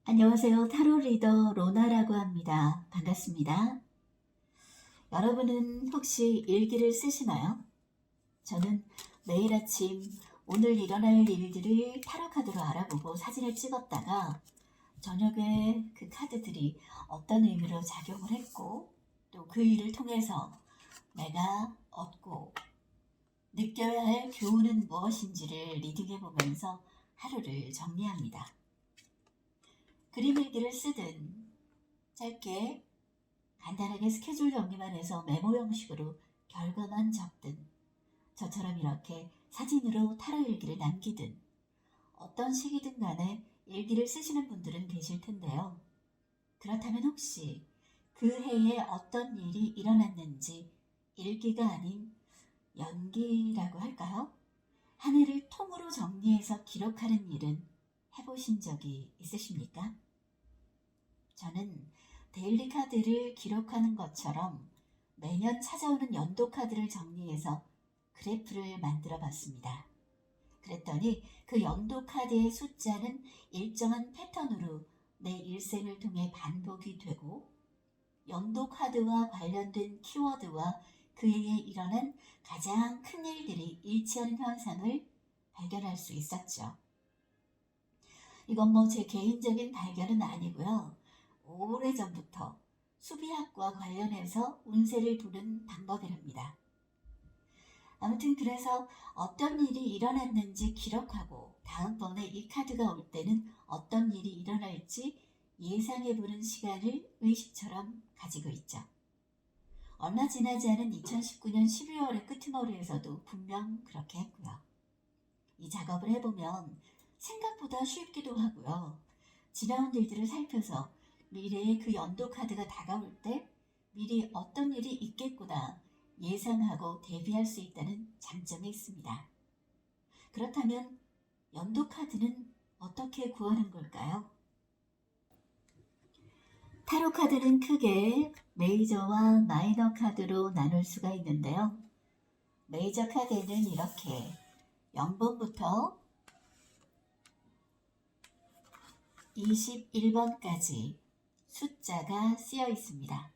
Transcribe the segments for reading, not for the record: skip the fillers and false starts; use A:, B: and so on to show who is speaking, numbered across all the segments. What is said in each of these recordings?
A: 안녕하세요. 타로 리더 로나라고 합니다. 반갑습니다. 여러분은 혹시 일기를 쓰시나요? 저는 매일 아침 오늘 일어날 일들을 타로 카드로 알아보고 사진을 찍었다가 저녁에 그 카드들이 어떤 의미로 작용을 했고 또 그 일을 통해서 내가 얻고 느껴야 할 교훈은 무엇인지를 리딩해 보면서 하루를 정리합니다. 그림 일기를 쓰든 짧게 간단하게 스케줄 정리만 해서 메모 형식으로 결과만 적든 저처럼 이렇게 사진으로 타로 일기를 남기든 어떤 식이든 간에 일기를 쓰시는 분들은 계실 텐데요. 그렇다면 혹시 그 해에 어떤 일이 일어났는지 일기가 아닌 연기라고 할까요? 한 해를 통으로 정리해서 기록하는 일은 해보신 적이 있으십니까? 저는 데일리 카드를 기록하는 것처럼 매년 찾아오는 연도 카드를 정리해서 그래프를 만들어 봤습니다. 그랬더니 그 연도 카드의 숫자는 일정한 패턴으로 내 일생을 통해 반복이 되고 연도 카드와 관련된 키워드와 그 해에 일어난 가장 큰 일들이 일치하는 현상을 발견할 수 있었죠. 이건 제 개인적인 발견은 아니고요. 오래전부터 수비학과 관련해서 운세를 두는 방법이랍니다. 아무튼 그래서 어떤 일이 일어났는지 기록하고 다음번에 이 카드가 올 때는 어떤 일이 일어날지 예상해보는 시간을 의식처럼 가지고 있죠. 얼마 지나지 않은 2019년 12월의 끄트머리에서도 분명 그렇게 했고요. 이 작업을 해보면 생각보다 쉽기도 하고요. 지나온 일들을 살펴서 미래의 그 연도 카드가 다가올 때 미리 어떤 일이 있겠구나 예상하고 대비할 수 있다는 장점이 있습니다. 그렇다면 연도 카드는 어떻게 구하는 걸까요? 타로 카드는 크게 메이저와 마이너 카드로 나눌 수가 있는데요. 메이저 카드에는 이렇게 0번부터 21번까지 숫자가 쓰여 있습니다.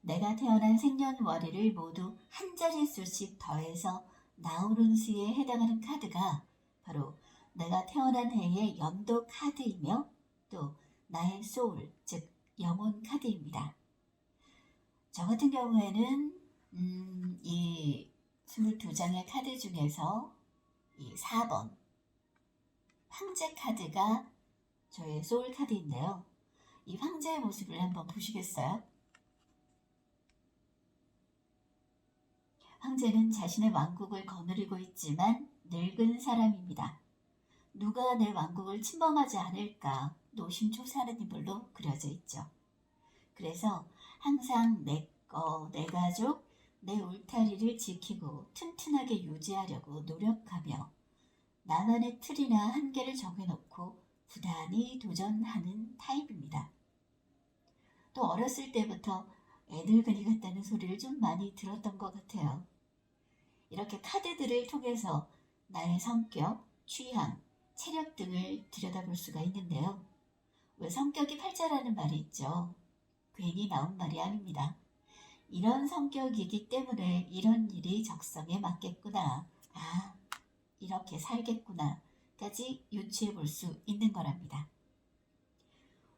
A: 내가 태어난 생년월일을 모두 한 자릿수씩 더해서 나오는 수에 해당하는 카드가 바로 내가 태어난 해의 연도 카드이며 또 나의 소울, 즉 영혼 카드입니다. 저 같은 경우에는 이 22장의 카드 중에서 이 4번 황제 카드가 저의 소울 카드인데요. 이 황제의 모습을 한번 보시겠어요? 황제는 자신의 왕국을 거느리고 있지만 늙은 사람입니다. 누가 내 왕국을 침범하지 않을까 노심초사하는 인물로 그려져 있죠. 그래서 항상 내 거, 내 가족, 내 울타리를 지키고 튼튼하게 유지하려고 노력하며 나만의 틀이나 한계를 정해놓고 부단히 도전하는 타입입니다. 또 어렸을 때부터 애늙은이 같다는 소리를 좀 많이 들었던 것 같아요. 이렇게 카드들을 통해서 나의 성격, 취향, 체력 등을 들여다볼 수가 있는데요. 왜 성격이 팔자라는 말이 있죠. 괜히 나온 말이 아닙니다. 이런 성격이기 때문에 이런 일이 적성에 맞겠구나. 아, 이렇게 살겠구나. 까지 유추해 볼 수 있는 거랍니다.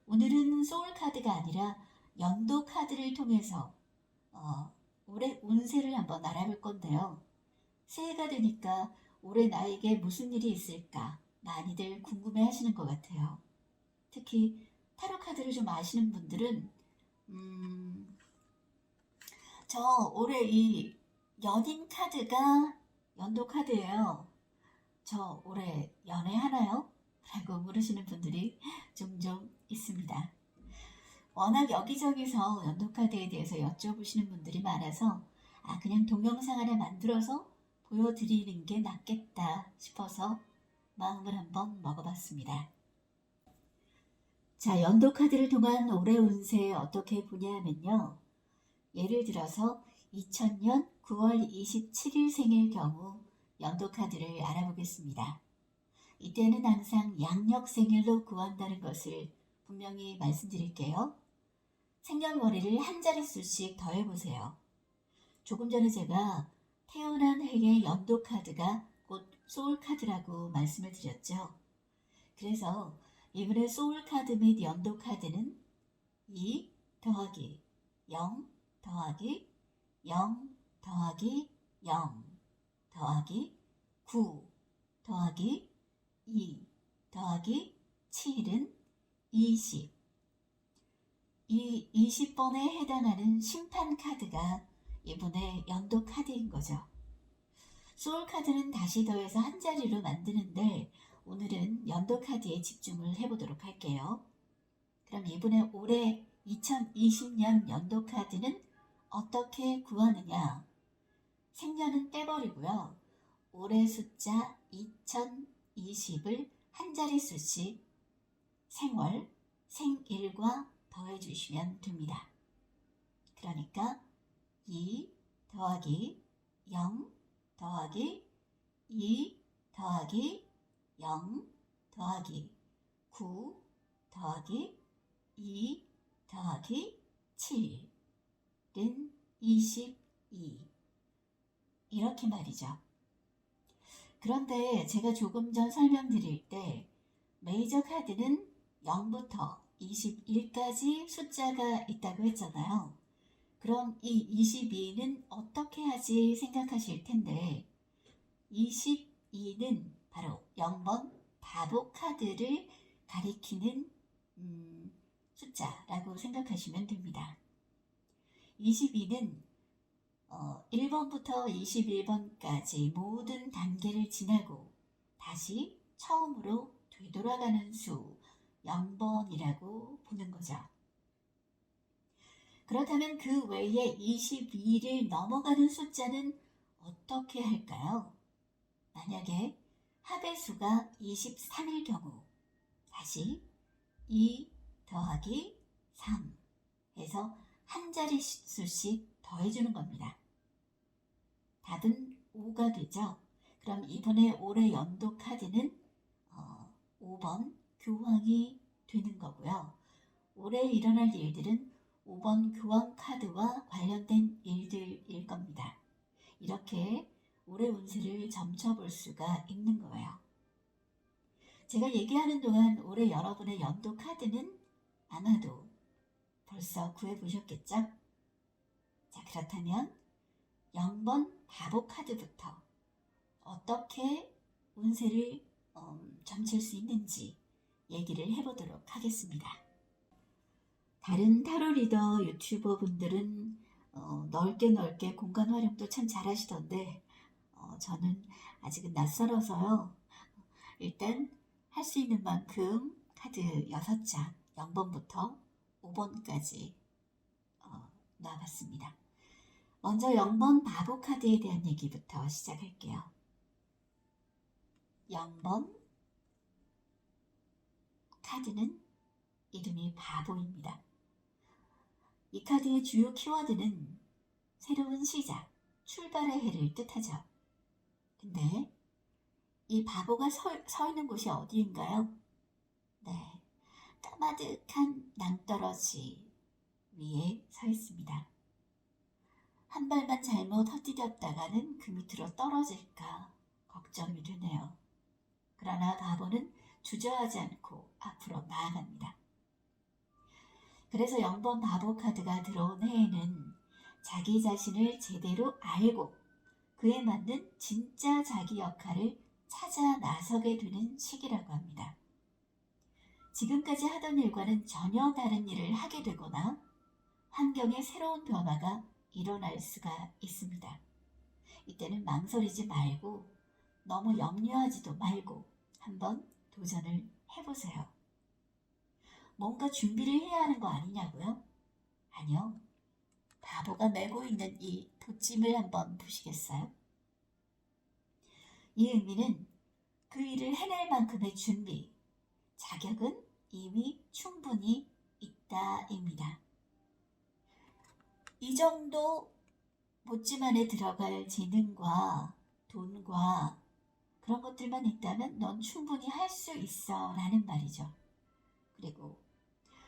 A: 오늘은 소울 카드가 아니라 연도 카드를 통해서 올해 운세를 한번 알아볼 건데요. 새해가 되니까 올해 나에게 무슨 일이 있을까 많이들 궁금해 하시는 것 같아요. 특히 타로 카드를 좀 아시는 분들은 저 올해 이 연인 카드가 연도 카드예요. 저 올해 연애하나요? 라고 물으시는 분들이 종종 있습니다. 워낙 여기저기서 연도카드에 대해서 여쭤보시는 분들이 많아서 그냥 동영상 하나 만들어서 보여드리는 게 낫겠다 싶어서 마음을 한번 먹어봤습니다. 자, 연도카드를 통한 올해 운세 어떻게 보냐 하면요. 예를 들어서 2000년 9월 27일 생일 경우 연도카드를 알아보겠습니다. 이때는 항상 양력 생일로 구한다는 것을 분명히 말씀드릴게요. 생년월일을 한 자릿수씩 더해보세요. 조금 전에 제가 태어난 해의 연도 카드가 곧 소울 카드라고 말씀을 드렸죠. 그래서 이번에 소울 카드 및 연도 카드는 2 더하기 0 더하기 0 더하기 0 더하기 9 더하기 2 더하기 7은 20. 이 20번에 해당하는 심판 카드가 이번에 연도 카드인 거죠. 소울 카드는 다시 더해서 한 자리로 만드는데 오늘은 연도 카드에 집중을 해보도록 할게요. 그럼 이번에 올해 2020년 연도 카드는 어떻게 구하느냐? 생년은 빼버리고요. 올해 숫자 2020을 한 자릿수씩 생월, 생일과 더해주시면 됩니다. 그러니까 2 더하기 0 더하기 2 더하기 0 더하기 9 더하기 2 더하기 7은 22. 이렇게 말이죠. 그런데 제가 조금 전 설명드릴 때 메이저 카드는 0부터 21까지 숫자가 있다고 했잖아요. 그럼 이 22는 어떻게 하지 생각하실 텐데 22는 바로 0번 바보 카드를 가리키는 숫자라고 생각하시면 됩니다. 22는 1번부터 21번까지 모든 단계를 지나고 다시 처음으로 되돌아가는 수 0번이라고 보는 거죠. 그렇다면 그 외에 22를 넘어가는 숫자는 어떻게 할까요? 만약에 합의 수가 23일 경우 다시 2 더하기 3 해서 한 자릿수씩 더해주는 겁니다. 답은 5가 되죠. 그럼 이번에 올해 연도 카드는 5번 교황이 되는 거고요. 올해 일어날 일들은 5번 교황 카드와 관련된 일들일 겁니다. 이렇게 올해 운세를 점쳐볼 수가 있는 거예요. 제가 얘기하는 동안 올해 여러분의 연도 카드는 아마도 벌써 구해보셨겠죠? 자, 그렇다면 0번 바보 카드부터 어떻게 운세를 점칠 수 있는지 얘기를 해보도록 하겠습니다. 다른 타로 리더 유튜버 분들은 넓게 공간 활용도 참 잘하시던데 저는 아직은 낯설어서요. 일단 할 수 있는 만큼 카드 6장 0번부터 5번까지 놔봤습니다. 먼저 0번 바보 카드에 대한 얘기부터 시작할게요. 0번 카드는 이름이 바보입니다. 이 카드의 주요 키워드는 새로운 시작, 출발의 해를 뜻하죠. 근데 이 바보가 서 있는 곳이 어디인가요? 네, 까마득한 낭떠러지 위에 서 있습니다. 한 발만 잘못 헛디뎠다가는 그 밑으로 떨어질까 걱정이 되네요. 그러나 바보는 주저하지 않고 앞으로 나아갑니다. 그래서 0번 바보 카드가 들어온 해에는 자기 자신을 제대로 알고 그에 맞는 진짜 자기 역할을 찾아 나서게 되는 시기라고 합니다. 지금까지 하던 일과는 전혀 다른 일을 하게 되거나 환경에 새로운 변화가 일어날 수가 있습니다. 이때는 망설이지 말고 너무 염려하지도 말고 한번 도전을 해보세요. 뭔가 준비를 해야 하는 거 아니냐고요? 아니요. 바보가 메고 있는 이 돛짐을 한번 보시겠어요? 이 의미는 그 일을 해낼 만큼의 준비, 자격은 이미 충분히 있다입니다. 이 정도 돛짐 안에 들어갈 재능과 돈과 그런 것들만 있다면 넌 충분히 할 수 있어 라는 말이죠. 그리고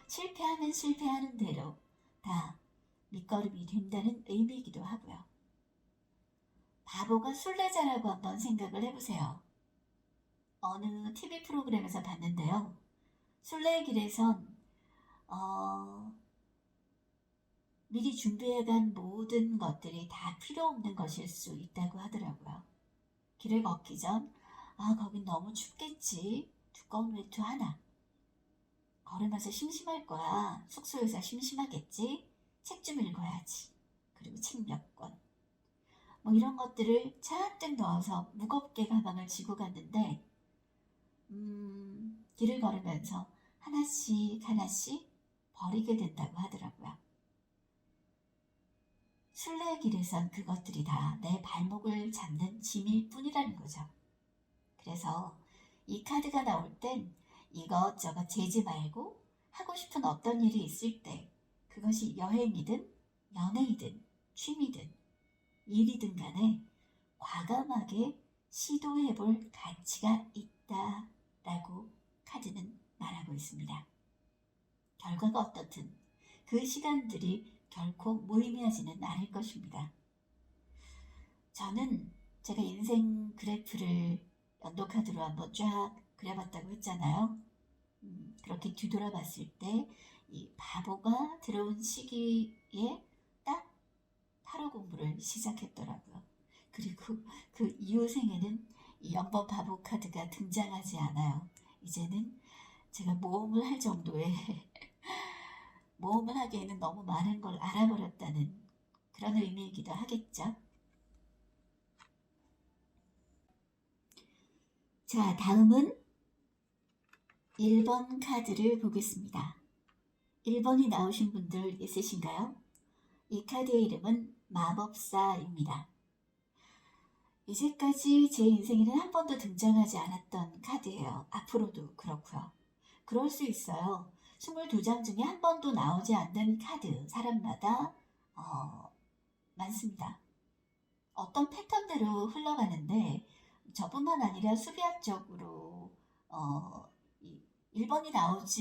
A: 실패하면 실패하는 대로 다 밑거름이 된다는 의미이기도 하고요. 바보가 순례자라고 한번 생각을 해보세요. 어느 TV 프로그램에서 봤는데요. 순례의 길에선 미리 준비해간 모든 것들이 다 필요 없는 것일 수 있다고 하더라고요. 길을 걷기 전 거긴 너무 춥겠지. 두꺼운 외투 하나. 걸으면서 심심할 거야. 숙소에서 심심하겠지. 책 좀 읽어야지. 그리고 책 몇 권. 뭐 이런 것들을 잔뜩 넣어서 무겁게 가방을 지고 갔는데 길을 걸으면서 하나씩 하나씩 버리게 된다고 하더라고요. 순례의 길에선 그것들이 다 내 발목을 잡는 짐일 뿐이라는 거죠. 그래서 이 카드가 나올 땐 이것저것 재지 말고 하고 싶은 어떤 일이 있을 때 그것이 여행이든 연애이든 취미든 일이든 간에 과감하게 시도해볼 가치가 있다라고 카드는 말하고 있습니다. 결과가 어떻든 그 시간들이 결코 무의미하지는 않을 것입니다. 저는 제가 인생 그래프를 연도카드로 한번 쫙 그려봤다고 했잖아요. 그렇게 뒤돌아봤을 때 이 바보가 들어온 시기에 딱 타로 공부를 시작했더라고요. 그리고 그 이후 생에는 이 연번 바보 카드가 등장하지 않아요. 이제는 제가 모험을 할 정도의 모험을 하기에는 너무 많은 걸 알아버렸다는 그런 의미이기도 하겠죠. 자, 다음은 1번 카드를 보겠습니다. 1번이 나오신 분들 있으신가요? 이 카드의 이름은 마법사입니다. 이제까지 제 인생에는 한 번도 등장하지 않았던 카드예요. 앞으로도 그렇고요. 그럴 수 있어요. 22장 중에 한 번도 나오지 않는 카드, 사람마다 많습니다. 어떤 패턴대로 흘러가는데 저뿐만 아니라 수비학적으로 1번이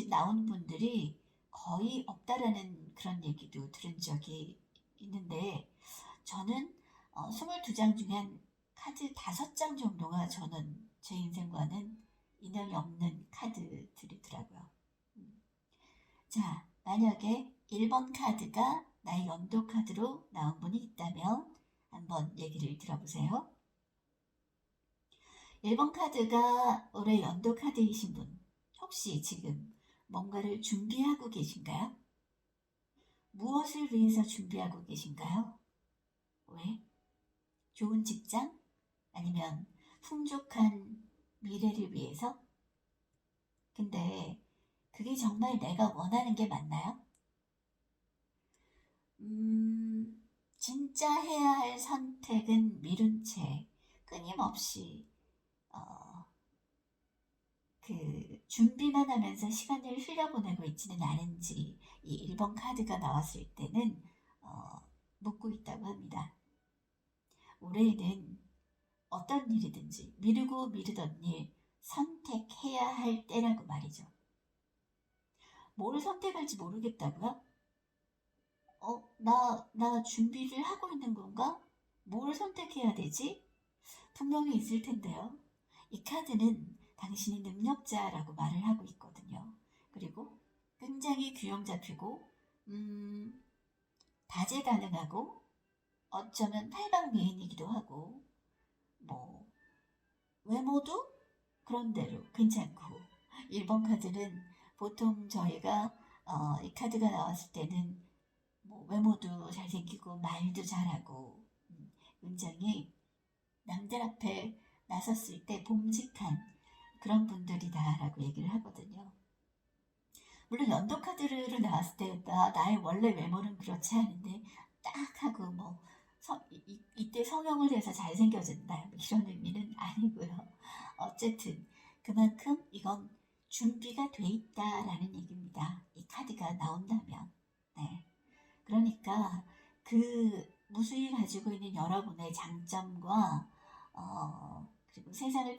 A: 나오는 분들이 거의 없다라는 그런 얘기도 들은 적이 있는데 저는 22장 중에 한 카드 5장 정도가 저는 제 인생과는 인연이 없는 카드들이더라고요. 자, 만약에 1번 카드가 나의 연도 카드로 나온 분이 있다면 한번 얘기를 들어보세요. 1번 카드가 올해 연도 카드이신 분, 혹시 지금 뭔가를 준비하고 계신가요? 무엇을 위해서 준비하고 계신가요? 왜? 좋은 직장? 아니면 풍족한 미래를 위해서? 근데 그게 정말 내가 원하는 게 맞나요? 진짜 해야 할 선택은 미룬 채 끊임없이 준비만 하면서 시간을 흘려보내고 있지는 않은지 이 1번 카드가 나왔을 때는 묻고 있다고 합니다. 올해는 어떤 일이든지 미루고 미루던 일 선택해야 할 때라고 말이죠. 뭘 선택할지 모르겠다고요? 나 준비를 하고 있는 건가? 뭘 선택해야 되지? 분명히 있을 텐데요. 이 카드는 당신이 능력자라고 말을 하고 있거든요. 그리고 굉장히 균형 잡히고 다재다능하고 어쩌면 팔방미인이기도 하고 뭐 외모도 그런대로 괜찮고 1번 카드는 보통 저희가 이 카드가 나왔을 때는 뭐 외모도 잘생기고 말도 잘하고 굉장히 남들 앞에 나섰을 때 봄직한 그런 분들이다라고 얘기를 하거든요. 물론 연도 카드로 나왔을 때 나의 원래 외모는 그렇지 않은데 딱 하고 뭐 이때 성형을 해서 잘생겨진다 이런 의미는 아니고요. 어쨌든 그만큼 이건 준비가 돼 있다라는 얘기입니다. 이 카드가 나온다면. 네. 그러니까 그 무수히 가지고 있는 여러분의 장점과 그리고 세상을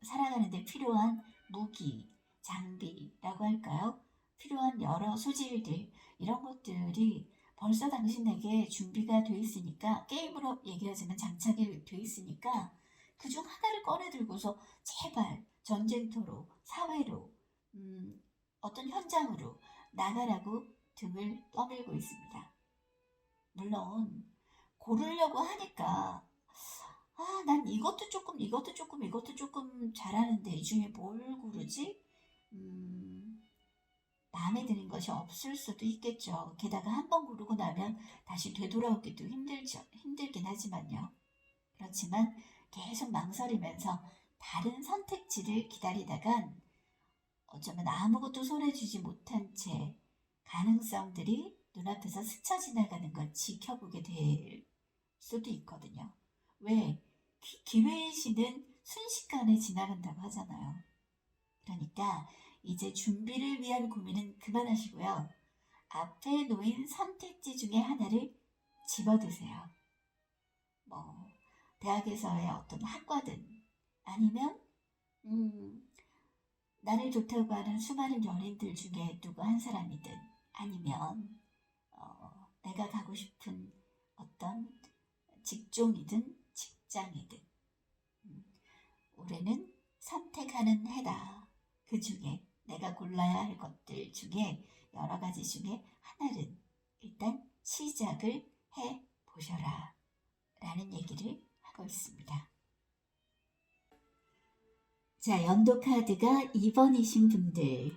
A: 살아가는 데 필요한 무기, 장비라고 할까요? 필요한 여러 소질들, 이런 것들이 벌써 당신에게 준비가 돼 있으니까, 게임으로 얘기하자면 장착이 돼 있으니까 그중 하나를 꺼내 들고서 제발 전쟁터로, 사회로, 어떤 현장으로 나가라고 등을 떠밀고 있습니다. 물론 고르려고 하니까 난 이것도 조금, 이것도 조금, 이것도 조금 잘하는데 이 중에 뭘 고르지? 마음에 드는 것이 없을 수도 있겠죠. 게다가 한 번 고르고 나면 다시 되돌아오기도 힘들긴 하지만요. 그렇지만 계속 망설이면서 다른 선택지를 기다리다간 어쩌면 아무것도 손에 쥐지 못한 채 가능성들이 눈앞에서 스쳐 지나가는 걸 지켜보게 될 수도 있거든요. 왜? 기회의 신은 순식간에 지나간다고 하잖아요. 그러니까 이제 준비를 위한 고민은 그만하시고요. 앞에 놓인 선택지 중에 하나를 집어드세요. 대학에서의 어떤 학과든 아니면 나를 좋다고 하는 수많은 연인들 중에 누구 한 사람이든 아니면 내가 가고 싶은 어떤 직종이든 직장이든 올해는 선택하는 해다. 그 중에 내가 골라야 할 것들 중에 여러 가지 중에 하나는 일단 시작을 해보셔라 라는 얘기를 하고 있습니다. 자, 연도 카드가 2번이신 분들,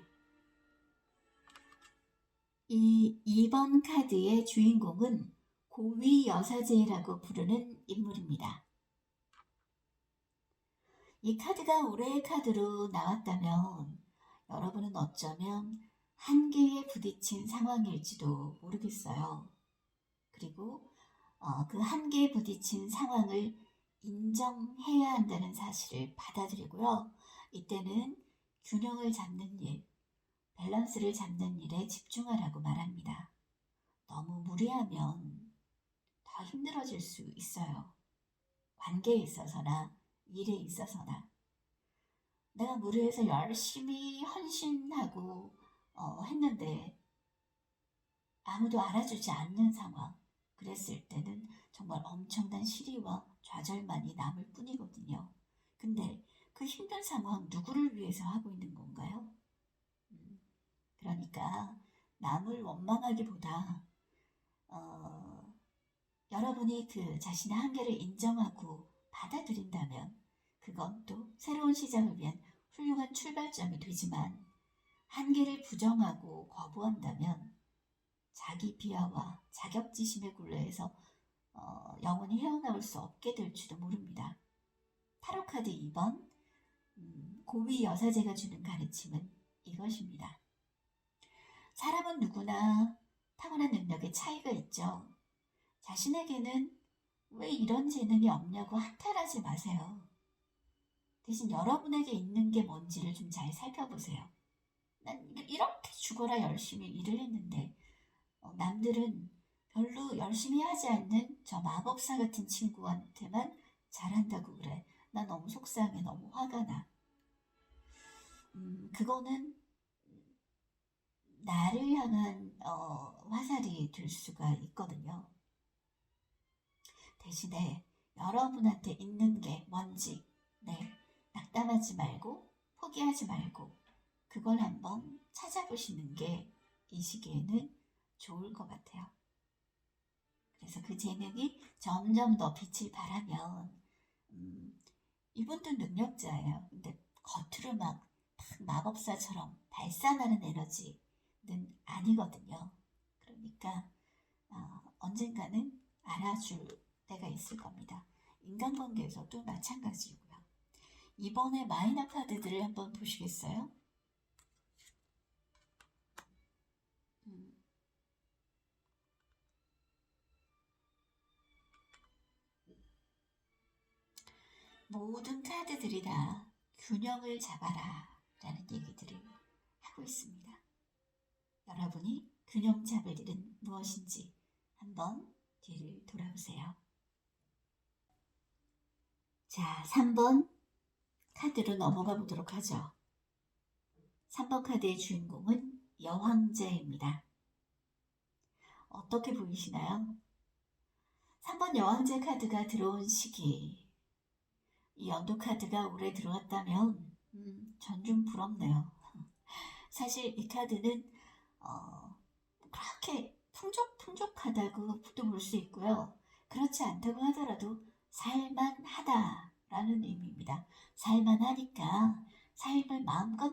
A: 이 2번 카드의 주인공은 고위 여사제라고 부르는 인물입니다. 이 카드가 올해의 카드로 나왔다면 여러분은 어쩌면 한계에 부딪힌 상황일지도 모르겠어요. 그리고 그 한계에 부딪힌 상황을 인정해야 한다는 사실을 받아들이고요. 이때는 균형을 잡는 일, 밸런스를 잡는 일에 집중하라고 말합니다. 너무 무리하면 더 힘들어질 수 있어요. 관계에 있어서나 일에 있어서나. 내가 무리해서 열심히 헌신하고 했는데 아무도 알아주지 않는 상황, 그랬을 때는 정말 엄청난 시리와 좌절만이 남을 뿐이거든요. 근데 그 힘든 상황 누구를 위해서 하고 있는 건가요? 그러니까 남을 원망하기보다 여러분이 그 자신의 한계를 인정하고 받아들인다면 그건 또 새로운 시작을 위한 훌륭한 출발점이 되지만, 한계를 부정하고 거부한다면 자기 비하와 자격지심의 굴레에서 영원히 헤어나올 수 없게 될지도 모릅니다. 타로카드 2번 고위 여사제가 주는 가르침은 이것입니다. 사람은 누구나 타고난 능력에 차이가 있죠. 자신에게는 왜 이런 재능이 없냐고 한탄하지 마세요. 대신 여러분에게 있는 게 뭔지를 좀 잘 살펴보세요. 난 이렇게 죽어라 열심히 일을 했는데 남들은 별로 열심히 하지 않는 저 마법사 같은 친구한테만 잘한다고 그래. 나 너무 속상해. 너무 화가 나. 그거는 나를 향한 화살이 될 수가 있거든요. 대신에 여러분한테 있는 게 뭔지 낙담하지 말고 포기하지 말고 그걸 한번 찾아보시는 게 이 시기에는 좋을 것 같아요. 그래서 그 재능이 점점 더 빛을 발하면 이분도 능력자예요. 근데 겉으로 막 마법사처럼 발산하는 에너지는 아니거든요. 그러니까 언젠가는 알아줄 때가 있을 겁니다. 인간관계에서도 마찬가지고요. 이번에 마이너 카드들을 한번 보시겠어요? 모든 카드들이 다 균형을 잡아라 라는 얘기들을 하고 있습니다. 여러분이 균형 잡을 일은 무엇인지 한번 뒤를 돌아보세요. 자, 3번 카드로 넘어가 보도록 하죠. 3번 카드의 주인공은 여황제입니다. 어떻게 보이시나요? 3번 여왕제 카드가 들어온 시기, 이 연도 카드가 올해 들어왔다면 전 좀 부럽네요. 사실 이 카드는 그렇게 풍족하다고도 볼 수 있고요. 그렇지 않다고 하더라도 살만하다라는 의미입니다. 살만하니까 삶을 마음껏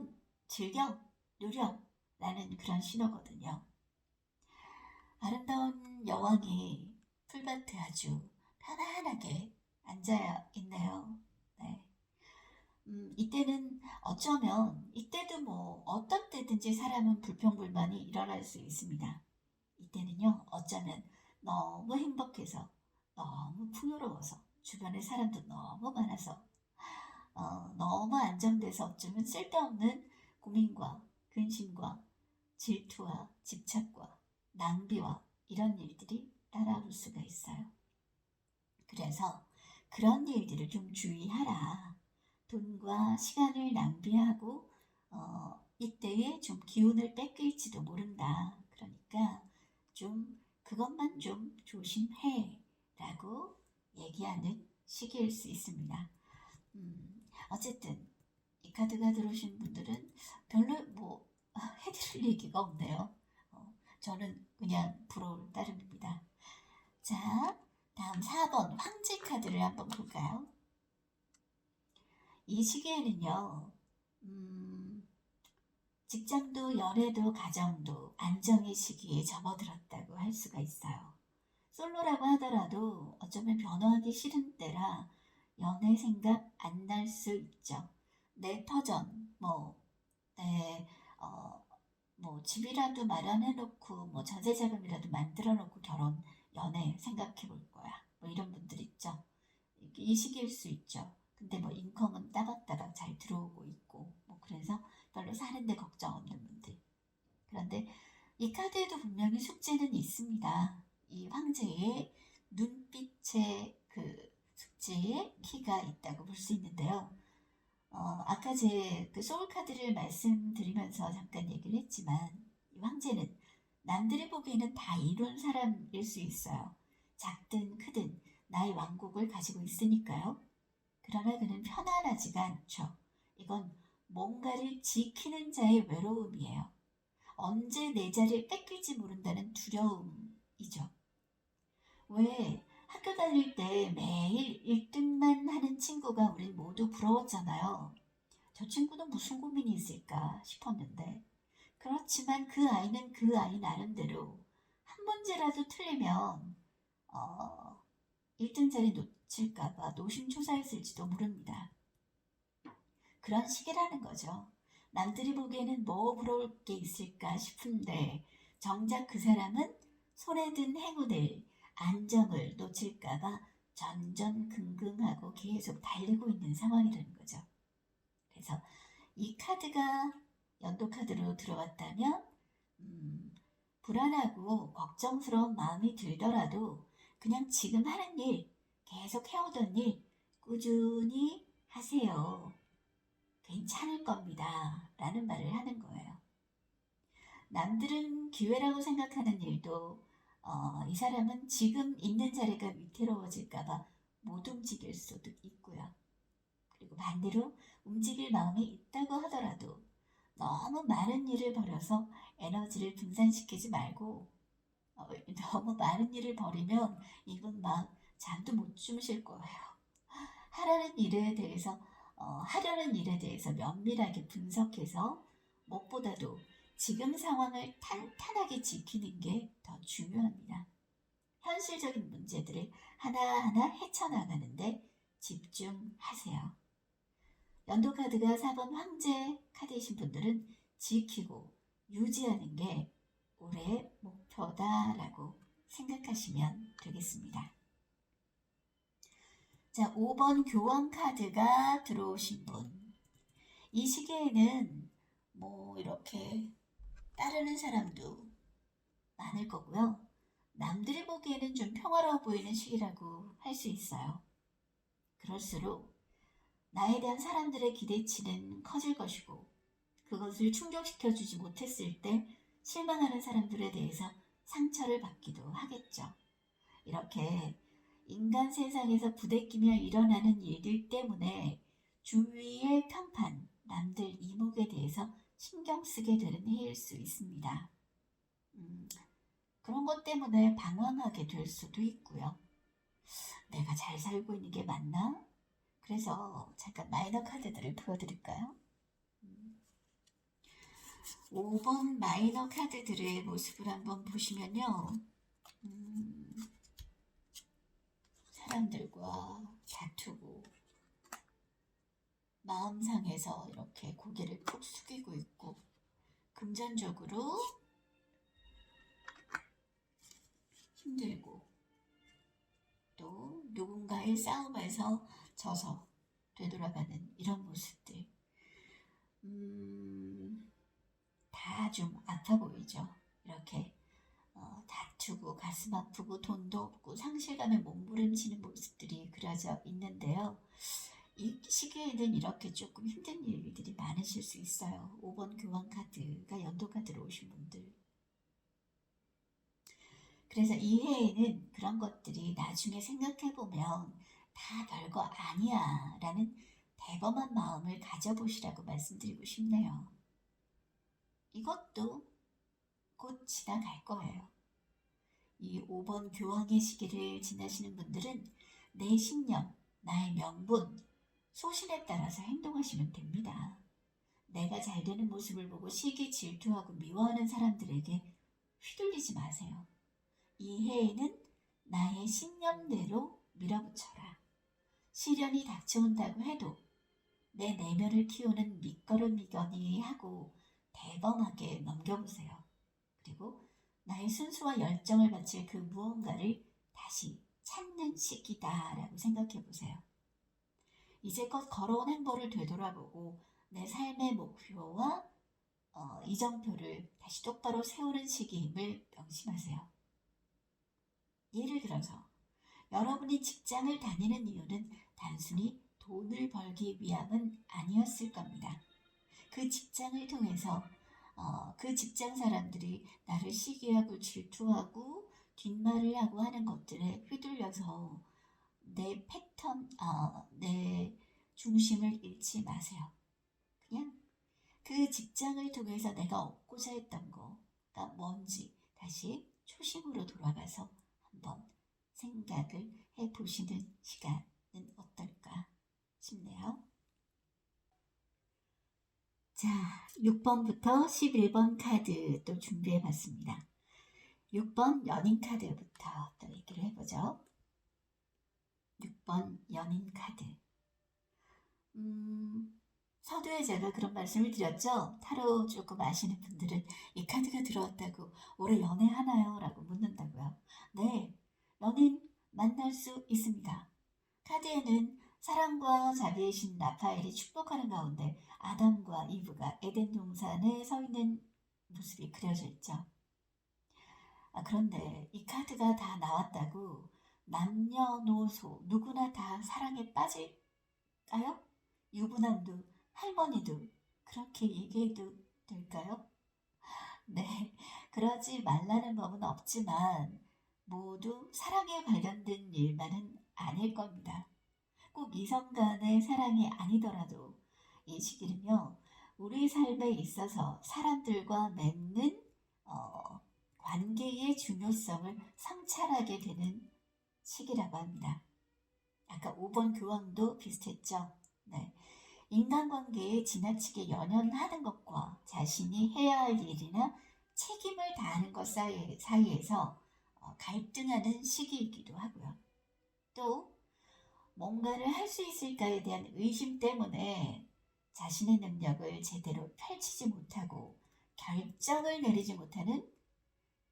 A: 즐겨, 누려라는 그런 신호거든요. 아름다운 여왕이 풀밭에 아주 편안하게 앉아 있네요. 네. 이때는 어쩌면 이때도 뭐 어떤 때든지 사람은 불평불만이 일어날 수 있습니다. 이때는요, 어쩌면 너무 행복해서, 너무 풍요로워서, 주변에 사람도 너무 많아서, 너무 안정돼서 어쩌면 쓸데없는 고민과 근심과 질투와 집착과 낭비와 이런 일들이 따라올 수가 있어요. 그래서 그런 일들을 좀 주의하라. 돈과 시간을 낭비하고 이때에 좀 기운을 뺏길지도 모른다. 그러니까 좀 그것만 좀 조심해 라고 얘기하는 시기일 수 있습니다. 어쨌든 이 카드가 들어오신 분들은 별로 뭐 해드릴 얘기가 없네요. 저는 그냥 부러울 따름입니다. 자, 다음 4번 황제 카드를 한번 볼까요? 이 시기에는요, 직장도 연애도 가정도 안정의 시기에 접어들었다고 할 수가 있어요. 솔로라고 하더라도 어쩌면 변화하기 싫은 때라 연애 생각 안 날 수 있죠. 내 터전, 뭐 집이라도 마련해놓고 뭐 전세자금이라도 만들어놓고 결혼, 연애 생각해 볼 거야. 뭐 이런 분들 있죠. 이 시기일 수 있죠. 근데 뭐 인컴은 따박따박 잘 들어오고 있고 뭐 그래서 별로 사는데 걱정 없는 분들. 그런데 이 카드에도 분명히 숙제는 있습니다. 이 황제의 눈빛에 그 숙제의 키가 있다고 볼 수 있는데요. 아까 제 그 소울 카드를 말씀드리면서 잠깐 얘기를 했지만 이 황제는 남들이 보기에는 다 이룬 사람일 수 있어요. 작든 크든 나의 왕국을 가지고 있으니까요. 그러나 그는 편안하지가 않죠. 이건 뭔가를 지키는 자의 외로움이에요. 언제 내 자리를 뺏길지 모른다는 두려움이죠. 왜 학교 다닐 때 매일 1등만 하는 친구가 우린 모두 부러웠잖아요. 저 친구는 무슨 고민이 있을까 싶었는데 그렇지만 그 아이는 그 아이 나름대로 한 문제라도 틀리면 1등 자리 놓칠까봐 노심초사했을지도 모릅니다. 그런 시기라는 거죠. 남들이 보기에는 뭐 부러울 게 있을까 싶은데 정작 그 사람은 손에 든 행운을, 안정을 놓칠까봐 전전긍긍하고 계속 달리고 있는 상황이라는 거죠. 그래서 이 카드가 연도 카드로 들어왔다면 불안하고 걱정스러운 마음이 들더라도 그냥 지금 하는 일, 계속 해오던 일 꾸준히 하세요. 괜찮을 겁니다. 라는 말을 하는 거예요. 남들은 기회라고 생각하는 일도 이 사람은 지금 있는 자리가 위태로워질까봐 못 움직일 수도 있고요. 그리고 반대로 움직일 마음이 있다고 하더라도 너무 많은 일을 벌여서 에너지를 분산시키지 말고 너무 많은 일을 벌이면 이분 막 잠도 못 주무실 거예요. 하라는 일에 대해서 하려는 일에 대해서 면밀하게 분석해서 무엇보다도 지금 상황을 탄탄하게 지키는 게 더 중요합니다. 현실적인 문제들을 하나하나 헤쳐나가는데 집중하세요. 연도 카드가 4번 황제 카드이신 분들은 지키고 유지하는 게 올해의 목표다라고 생각하시면 되겠습니다. 자, 5번 교황 카드가 들어오신 분. 이 시기에는 뭐 이렇게 따르는 사람도 많을 거고요. 남들이 보기에는 좀 평화로워 보이는 시기라고 할 수 있어요. 그럴수록 나에 대한 사람들의 기대치는 커질 것이고 그 그것을 충족시켜주지 못했을 때 실망하는 사람들에 대해서 상처를 받기도 하겠죠. 이렇게 인간 세상에서 부대끼며 일어나는 일들 때문에 주위의 평판, 남들 이목에 대해서 신경 쓰게 되는 해일 수 있습니다. 그런 것 때문에 방황하게 될 수도 있고요. 내가 잘 살고 있는 게 맞나? 그래서 잠깐 마이너 카드들을 보여드릴까요? 5번 마이너 카드들의 모습을 한번 보시면요. 사람들과 다투고 마음 상해서 이렇게 고개를 푹 숙이고 있고, 금전적으로 힘들고, 또 누군가의 싸움에서 져서 되돌아가는 이런 모습들, 다 좀 아파 보이죠. 이렇게 다투고 가슴 아프고 돈도 없고 상실감에 몸부림치는 모습들이 그려져 있는데요. 이 시기에는 이렇게 조금 힘든 일들이 많으실 수 있어요. 5번 교환 카드가 연도 카드로 오신 분들. 그래서 이 해에는 그런 것들이 나중에 생각해보면 다 별거 아니야 라는 대범한 마음을 가져보시라고 말씀드리고 싶네요. 이것도 곧 지나갈 거예요. 이 5번 교황의 시기를 지나시는 분들은 내 신념, 나의 명분, 소신에 따라서 행동하시면 됩니다. 내가 잘 되는 모습을 보고 시기 질투하고 미워하는 사람들에게 휘둘리지 마세요. 이 해에는 나의 신념대로 밀어붙여라. 시련이 닥쳐온다고 해도 내 내면을 키우는 밑거름이거니 하고 대범하게 넘겨보세요. 그리고 나의 순수와 열정을 바칠 그 무언가를 다시 찾는 시기다라고 생각해 보세요. 이제껏 걸어온 행보를 되돌아보고 내 삶의 목표와 이정표를 다시 똑바로 세우는 시기임을 명심하세요. 예를 들어서 여러분이 직장을 다니는 이유는 단순히 돈을 벌기 위함은 아니었을 겁니다. 그 직장을 통해서 그 직장 사람들이 나를 시기하고 질투하고 뒷말을 하고 하는 것들에 휘둘려서 내 패턴, 내 중심을 잃지 마세요. 그냥 그 직장을 통해서 내가 얻고자 했던 거가 뭔지 다시 초심으로 돌아가서 한번 생각을 해보시는 시간은 어떨까 싶네요. 자, 6번부터 11번 카드 또 준비해봤습니다. 6번 연인 카드부터 또 얘기를 해보죠. 6번 연인 카드. 서두에 제가 그런 말씀을 드렸죠. 타로 조금 아시는 분들은 이 카드가 들어왔다고 올해 연애하나요? 라고 묻는다고요. 네, 연인 만날 수 있습니다. 카드에는 사랑과 자비의 신 라파엘이 축복하는 가운데 아담과 이브가 에덴 동산에 서 있는 모습이 그려져 있죠. 그런데 이 카드가 다 나왔다고 남녀노소 누구나 다 사랑에 빠질까요? 유부남도 할머니도 그렇게 얘기해도 될까요? 네, 그러지 말라는 법은 없지만 모두 사랑에 관련된 일만은 아닐 겁니다. 꼭 이성 간의 사랑이 아니더라도 이 시기는요, 우리 삶에 있어서 사람들과 맺는 관계의 중요성을 성찰하게 되는 시기라고 합니다. 아까 5번 교황도 비슷했죠. 네. 인간관계에 지나치게 연연하는 것과 자신이 해야 할 일이나 책임을 다하는 것 사이에서 갈등하는 시기이기도 하고요. 또 뭔가를 할 수 있을까에 대한 의심 때문에 자신의 능력을 제대로 펼치지 못하고 결정을 내리지 못하는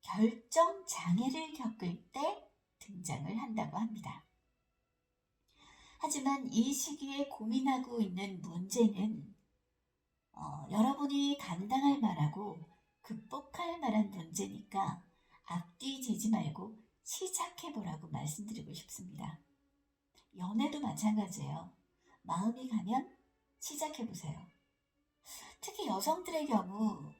A: 결정 장애를 겪을 때 등장을 한다고 합니다. 하지만 이 시기에 고민하고 있는 문제는 여러분이 감당할 만하고 극복할 만한 문제니까 앞뒤 재지 말고 시작해보라고 말씀드리고 싶습니다. 연애도 마찬가지예요. 마음이 가면 시작해보세요. 특히 여성들의 경우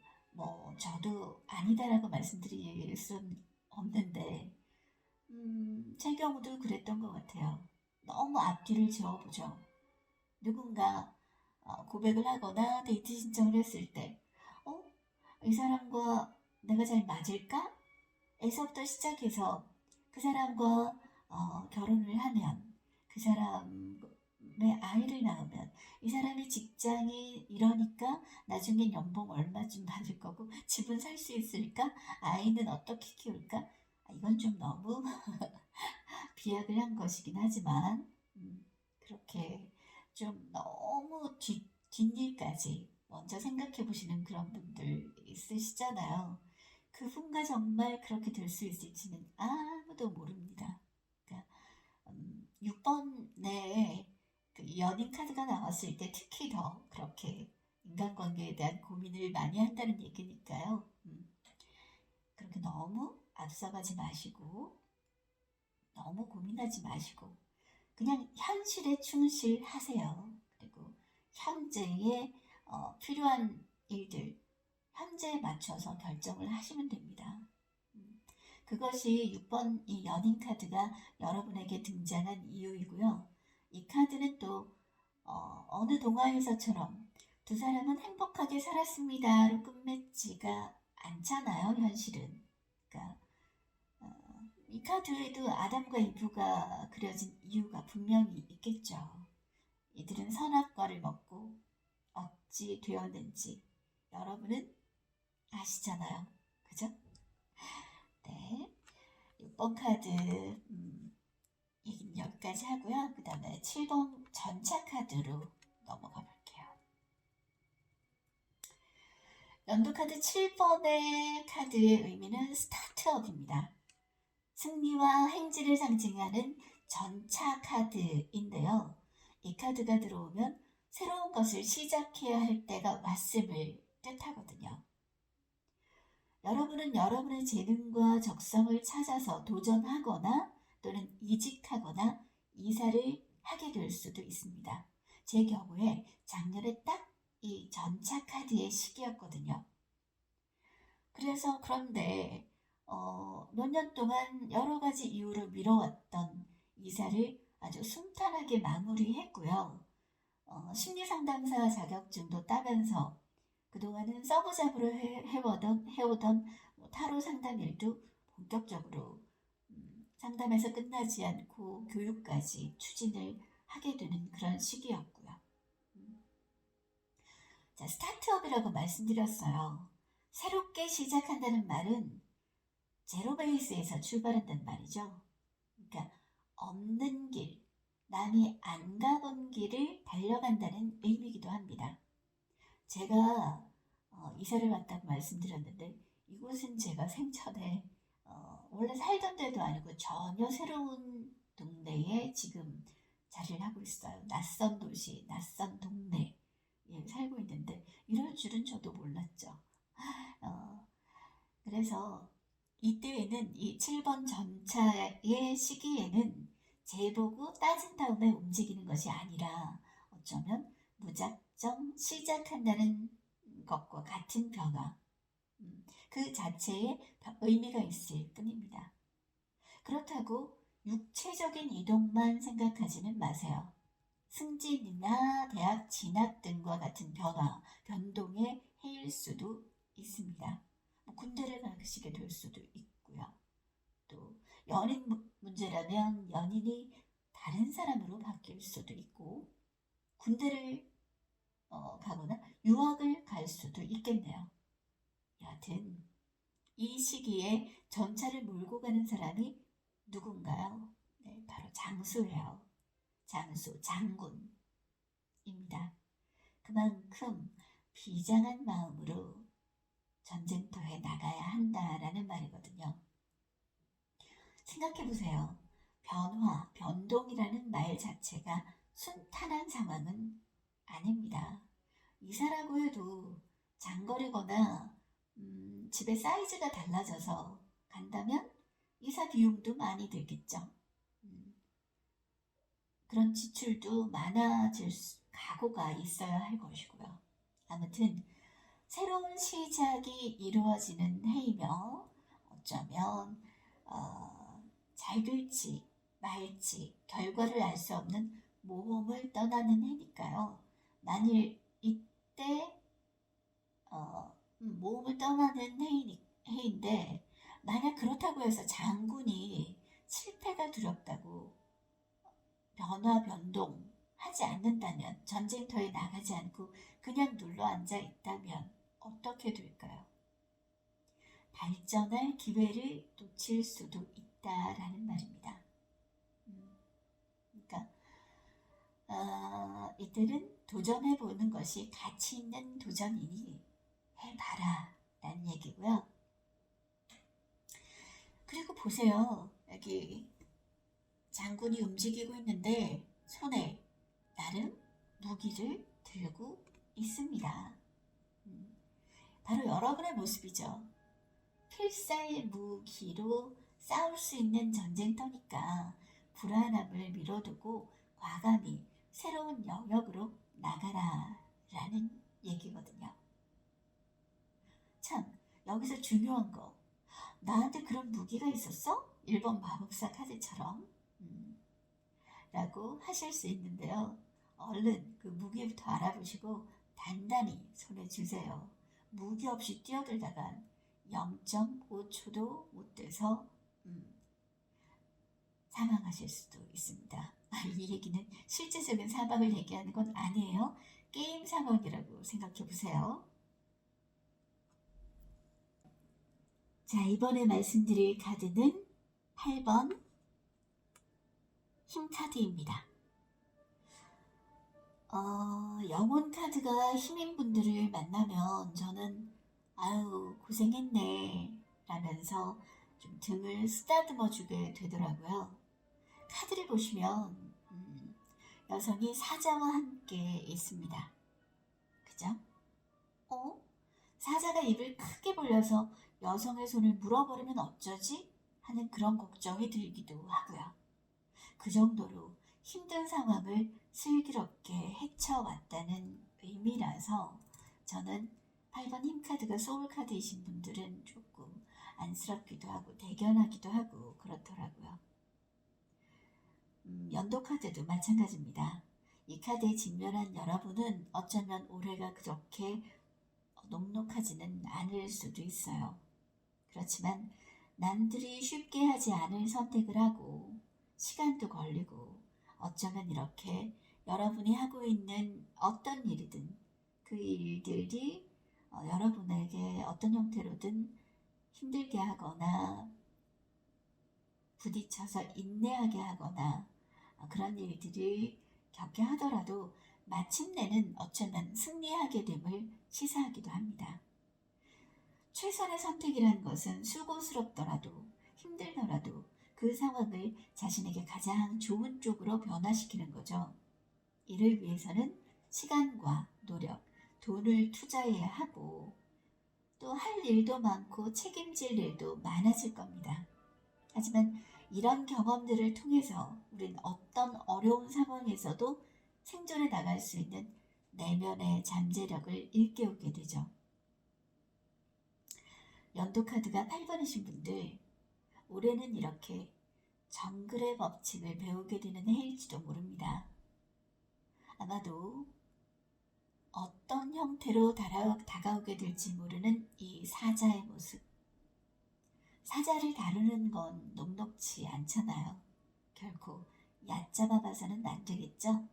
A: 저도 아니다라고 말씀드릴 수는 없는데 제 경우도 그랬던 것 같아요. 너무 앞뒤를 지어보죠. 누군가 고백을 하거나 데이트 신청을 했을 때 어? 이 사람과 내가 잘 맞을까? 에서부터 시작해서 그 사람과 결혼을 하면 그 사람의 아이를 낳으면 이 사람의 직장이 이러니까 나중엔 연봉 얼마쯤 받을 거고 집은 살 수 있을까? 아이는 어떻게 키울까? 이건 좀 너무 비약을 한 것이긴 하지만 그렇게 좀 너무 뒷일까지 먼저 생각해 보시는 그런 분들 있으시잖아요. 그분과 정말 그렇게 될 수 있을지는 아무도 모릅니다. 그러니까 6번 내에 그 연인 카드가 나왔을 때 특히 더 그렇게 인간관계에 대한 고민을 많이 한다는 얘기니까요. 그렇게 너무 앞서가지 마시고 너무 고민하지 마시고 그냥 현실에 충실하세요. 그리고 현재에 필요한 일들 현재에 맞춰서 결정을 하시면 됩니다. 그것이 6번 이 연인 카드가 여러분에게 등장한 이유이고요. 이 카드는 또 어느 동화에서처럼 두 사람은 행복하게 살았습니다로 끝맺지가 않잖아요. 현실은. 그러니까 이 카드에도 아담과 이브가 그려진 이유가 분명히 있겠죠. 이들은 선악과를 먹고 어찌 되었는지 여러분은 아시잖아요. 그죠? 네. 6번 카드 얘기는 여기까지 하고요. 그 다음에 7번 전차 카드로 넘어가 볼게요. 연도 카드 7번의 카드의 의미는 스타트업입니다. 승리와 행진을 상징하는 전차 카드인데요. 이 카드가 들어오면 새로운 것을 시작해야 할 때가 왔음을 뜻하거든요. 여러분은 여러분의 재능과 적성을 찾아서 도전하거나 또는 이직하거나 이사를 하게 될 수도 있습니다. 제 경우에 작년에 딱 이 전차 카드의 시기였거든요. 그런데 몇 년 동안 여러 가지 이유로 미뤄왔던 이사를 아주 순탄하게 마무리했고요. 심리상담사 자격증도 따면서 그동안은 서브잡으로 해오던 타로 상담 일도 본격적으로 상담에서 끝나지 않고 교육까지 추진을 하게 되는 그런 시기였고요. 자, 스타트업이라고 말씀드렸어요. 새롭게 시작한다는 말은 제로 베이스에서 출발한다는 말이죠. 그러니까 없는 길, 남이 안 가본 길을 달려간다는 의미이기도 합니다. 제가 이사를 왔다고 말씀드렸는데 이곳은 제가 생전에 원래 살던 데도 아니고 전혀 새로운 동네에 지금 자리를 하고 있어요. 낯선 도시, 낯선 동네에 살고 있는데 이럴 줄은 저도 몰랐죠. 그래서 이때에는 이 7번 전차의 시기에는 재보고 따진 다음에 움직이는 것이 아니라 어쩌면 무작정 시작한다는 것과 같은 변화, 그 자체에 의미가 있을 뿐입니다. 그렇다고 육체적인 이동만 생각하지는 마세요. 승진이나 대학 진학 등과 같은 변동의 해일 수도 있습니다. 군대를 가시게 될 수도 있고요. 또 연인 문제라면 연인이 다른 사람으로 바뀔 수도 있고 군대를 가거나 유학을 갈 수도 있겠네요. 여하튼 이 시기에 전차를 몰고 가는 사람이 누군가요? 네, 바로 장수예요. 장수, 장군입니다. 그만큼 비장한 마음으로 전쟁터에 나가야 한다라는 말이거든요. 생각해보세요. 변동이라는 말 자체가 순탄한 상황은 아닙니다. 이사라고 해도 장거리거나 집의 사이즈가 달라져서 간다면 이사 비용도 많이 들겠죠. 그런 지출도 많아질 각오가 있어야 할 것이고요. 아무튼 새로운 시작이 이루어지는 해이며 어쩌면 잘 될지 말지 결과를 알 수 없는 모험을 떠나는 해니까요. 만일 이때 모험을 떠나는 해인데 만약 그렇다고 해서 장군이 실패가 두렵다고 변화 변동하지 않는다면, 전쟁터에 나가지 않고 그냥 눌러앉아 있다면 어떻게 될까요? 발전할 기회를 놓칠 수도 있다라는 말입니다. 그러니까 이들은 도전해보는 것이 가치 있는 도전이니 해봐라 라는 얘기고요. 그리고 보세요. 여기 장군이 움직이고 있는데 손에 나름 무기를 들고 있습니다. 바로 여러분의 모습이죠. 필살 무기로 싸울 수 있는 전쟁터니까 불안함을 미뤄두고 과감히 새로운 영역으로 나가라 라는 얘기거든요. 참, 여기서 중요한 거, 나한테 그런 무기가 있었어? 1번 마법사 카드처럼 라고 하실 수 있는데요. 얼른 그 무기부터 알아보시고 단단히 손에 쥐세요. 무기 없이 뛰어들다간 0.5초도 못 돼서 사망하실 수도 있습니다. 이 얘기는 실제적인 사망을 얘기하는 건 아니에요. 게임 상황이라고 생각해 보세요. 자, 이번에 말씀드릴 카드는 8번 힘 카드입니다. 영혼 카드가 힘인 분들을 만나면 저는 아유 고생했네 라면서 좀 등을 쓰다듬어 주게 되더라고요. 카드를 보시면 여성이 사자와 함께 있습니다. 그죠? 사자가 입을 크게 벌려서 여성의 손을 물어버리면 어쩌지? 하는 그런 걱정이 들기도 하고요. 그 정도로 힘든 상황을 슬기롭게 헤쳐왔다는 의미라서 저는 8번 힘카드가 소울카드이신 분들은 조금 안쓰럽기도 하고 대견하기도 하고 그렇더라고요. 연도카드도 마찬가지입니다. 이 카드에 직면한 여러분은 어쩌면 올해가 그렇게 녹록하지는 않을 수도 있어요. 그렇지만 남들이 쉽게 하지 않을 선택을 하고 시간도 걸리고 어쩌면 이렇게 여러분이 하고 있는 어떤 일이든 그 일들이 여러분에게 어떤 형태로든 힘들게 하거나 부딪혀서 인내하게 하거나 그런 일들을 겪게 하더라도 마침내는 어쩌면 승리하게 됨을 시사하기도 합니다. 최선의 선택이라는 것은 수고스럽더라도 힘들더라도 그 상황을 자신에게 가장 좋은 쪽으로 변화시키는 거죠. 이를 위해서는 시간과 노력, 돈을 투자해야 하고 또 할 일도 많고 책임질 일도 많아질 겁니다. 하지만 이런 경험들을 통해서 우린 어떤 어려운 상황에서도 생존해 나갈 수 있는 내면의 잠재력을 일깨우게 되죠. 연도카드가 8번이신 분들, 올해는 이렇게 정글의 법칙을 배우게 되는 해일지도 모릅니다. 아마도 어떤 형태로 다가오게 될지 모르는 이 사자의 모습. 사자를 다루는 건 녹록지 않잖아요. 결코 얕잡아 봐서는 안 되겠죠?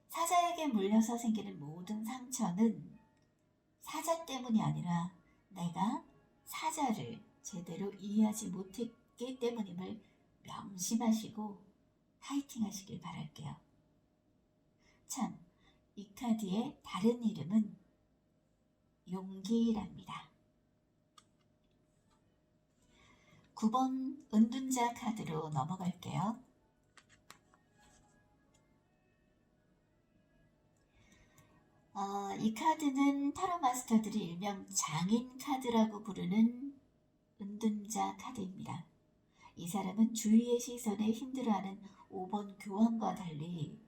A: 사자에게 물려서 생기는 모든 상처는 사자 때문이 아니라 내가 사자를 제대로 이해하지 못했기 때문임을 명심하시고 파이팅 하시길 바랄게요. 참, 이 카드의 다른 이름은 용기랍니다. 9번 은둔자 카드로 넘어갈게요. 이 카드는 타로 마스터들이 일명 장인 카드라고 부르는 은둔자 카드입니다. 이 사람은 주위의 시선에 힘들어하는 5번 교황과 달리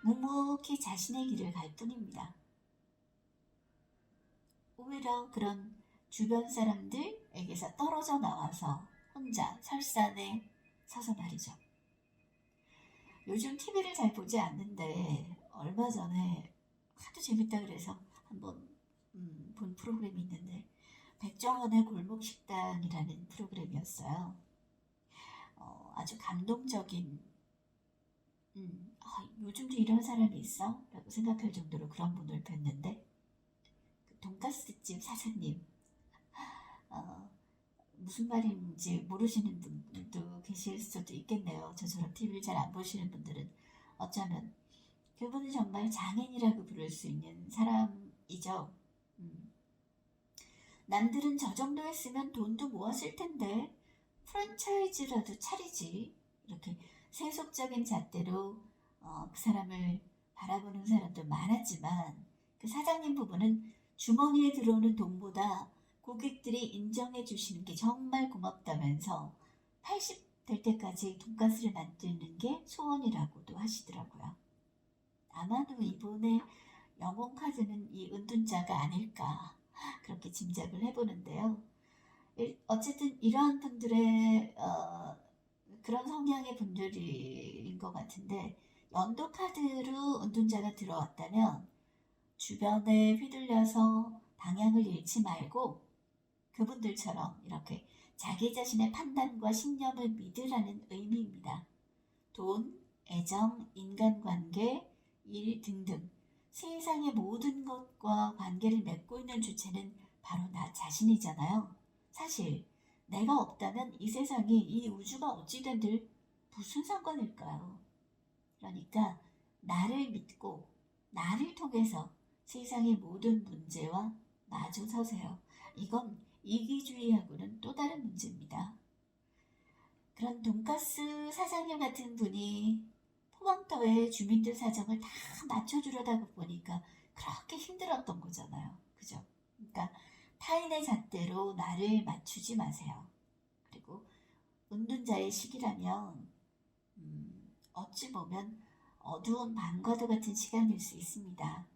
A: 묵묵히 자신의 길을 갈 뿐입니다. 오히려 그런 주변 사람들에게서 떨어져 나와서 혼자 설산에 서서 말이죠. 요즘 TV를 잘 보지 않는데 얼마 전에 하도 재밌다 그래서 한번 본 프로그램이 있는데 백종원의 골목식당이라는 프로그램이었어요. 아주 감동적인 요즘도 이런 사람이 있어? 라고 생각할 정도로 그런 분을 뵀는데 그 돈가스집 사장님 무슨 말인지 모르시는 분들도 계실 수도 있겠네요. 저처럼 TV를 잘 안 보시는 분들은 어쩌면 그분은 정말 장인이라고 부를 수 있는 사람이죠. 남들은 저 정도 했으면 돈도 모았을 텐데 프랜차이즈라도 차리지. 이렇게 세속적인 잣대로 그 사람을 바라보는 사람도 많았지만 그 사장님 부부는 주머니에 들어오는 돈보다 고객들이 인정해 주시는 게 정말 고맙다면서 80 될 때까지 돈가스를 만드는 게 소원이라고도 하시더라고요. 아마도 이분의 영혼 카드는 이 은둔자가 아닐까 그렇게 짐작을 해보는데요. 어쨌든 이러한 분들의 그런 성향의 분들인 것 같은데 연도 카드로 은둔자가 들어왔다면 주변에 휘둘려서 방향을 잃지 말고 그분들처럼 이렇게 자기 자신의 판단과 신념을 믿으라는 의미입니다. 돈, 애정, 인간관계, 일 등등 세상의 모든 것과 관계를 맺고 있는 주체는 바로 나 자신이잖아요. 사실 내가 없다면 이 세상이 이 우주가 어찌된들 무슨 상관일까요? 그러니까 나를 믿고 나를 통해서 세상의 모든 문제와 마주 서세요. 이건 이기주의하고는 또 다른 문제입니다. 그런 돈가스 사장님 같은 분이 포항터의 주민들 사정을 다 맞춰주려다 보니까 그렇게 힘들었던 거잖아요. 그죠? 그러니까 타인의 잣대로 나를 맞추지 마세요. 그리고 은둔자의 시기라면 어찌 보면 어두운 밤과도 같은 시간일 수 있습니다.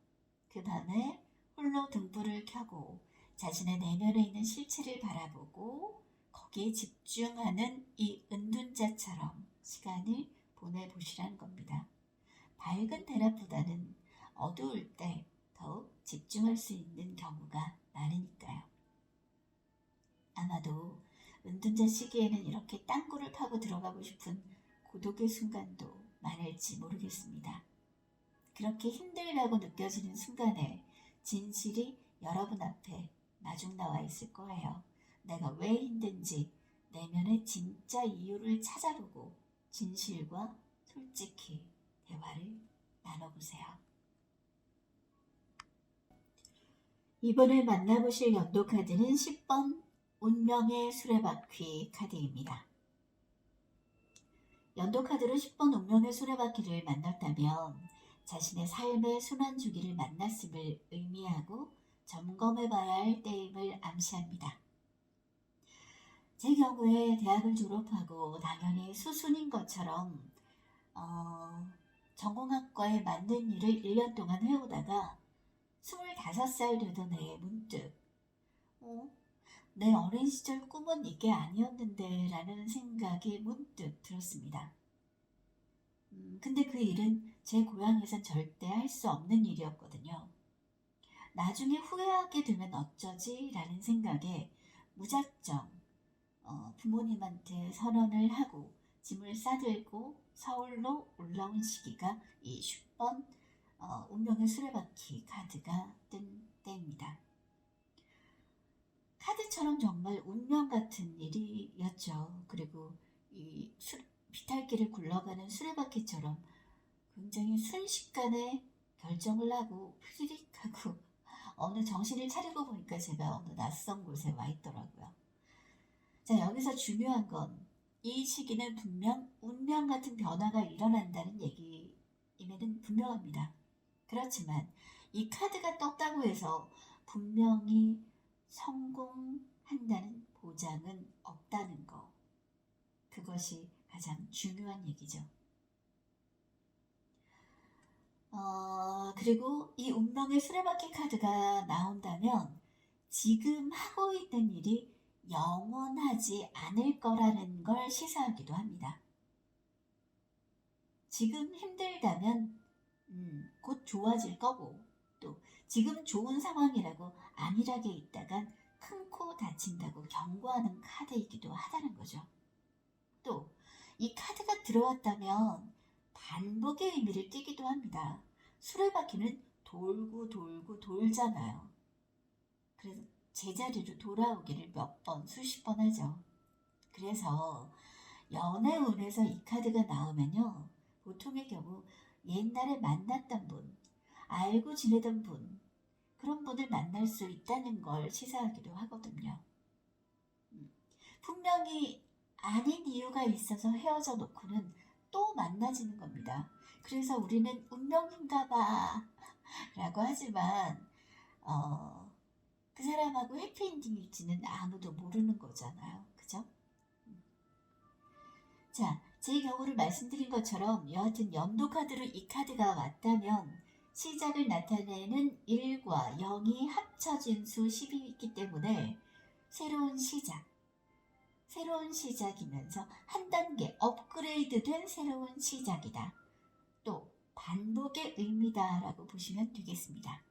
A: 그 밤에 홀로 등불을 켜고 자신의 내면에 있는 실체를 바라보고 거기에 집중하는 이 은둔자처럼 시간을 보내보시라는 겁니다. 밝은 대낮보다는 어두울 때 더욱 집중할 수 있는 경우가 많으니까요. 아마도 은둔자 시기에는 이렇게 땅굴을 파고 들어가고 싶은 고독의 순간도 많을지 모르겠습니다. 그렇게 힘들다고 느껴지는 순간에 진실이 여러분 앞에 마중 나와 있을 거예요. 내가 왜 힘든지 내면의 진짜 이유를 찾아보고 진실과 솔직히 대화를 나눠보세요. 이번에 만나보실 연도 카드는 10번 운명의 수레바퀴 카드입니다. 연도 카드로 10번 운명의 수레바퀴를 만났다면 자신의 삶의 순환주기를 만났음을 의미하고 점검해봐야 할 때임을 암시합니다. 제 경우에 대학을 졸업하고 당연히 수순인 것처럼 전공학과에 맞는 일을 1년 동안 해오다가 25살 되던 해에 문득 내 어린 시절 꿈은 이게 아니었는데 라는 생각이 문득 들었습니다. 근데 그 일은 제 고향에선 절대 할 수 없는 일이었거든요. 나중에 후회하게 되면 어쩌지? 라는 생각에 무작정 부모님한테 선언을 하고 짐을 싸들고 서울로 올라온 시기가 이 10번 운명의 수레바퀴 카드가 뜬 때입니다. 카드처럼 정말 운명 같은 일이었죠. 그리고 이 비탈길을 굴러가는 수레바퀴처럼 굉장히 순식간에 결정을 하고 휘리릭하고 어느 정신을 차리고 보니까 제가 어느 낯선 곳에 와 있더라고요. 자, 여기서 중요한 건 이 시기는 분명 운명 같은 변화가 일어난다는 얘기임에는 분명합니다. 그렇지만 이 카드가 떴다고 해서 분명히 성공한다는 보장은 없다는 거. 그것이 가장 중요한 얘기죠. 그리고 이 운명의 수레바퀴 카드가 나온다면 지금 하고 있는 일이 영원하지 않을 거라는 걸 시사하기도 합니다. 지금 힘들다면 곧 좋아질 거고, 또 지금 좋은 상황이라고 안일하게 있다간 큰 코 다친다고 경고하는 카드이기도 하다는 거죠. 또 이 카드가 들어왔다면 반복의 의미를 띠기도 합니다. 수레바퀴는 돌고 돌고 돌잖아요. 그래서 제자리로 돌아오기를 몇 번, 수십 번 하죠. 그래서 연애운에서 이 카드가 나오면요, 보통의 경우 옛날에 만났던 분, 알고 지내던 분, 그런 분을 만날 수 있다는 걸 시사하기도 하거든요. 분명히 아닌 이유가 있어서 헤어져 놓고는 또 만나지는 겁니다. 그래서 우리는 운명인가 봐 라고 하지만 그 사람하고 해피엔딩일지는 아무도 모르는 거잖아요. 그죠? 자, 제 경우를 말씀드린 것처럼 여하튼 연도 카드로 이 카드가 왔다면 시작을 나타내는 1과 0이 합쳐진 수 10이 있기 때문에 새로운 시작이면서 한 단계 업그레이드된 새로운 시작이다. 또 반복의 의미다 라고 보시면 되겠습니다.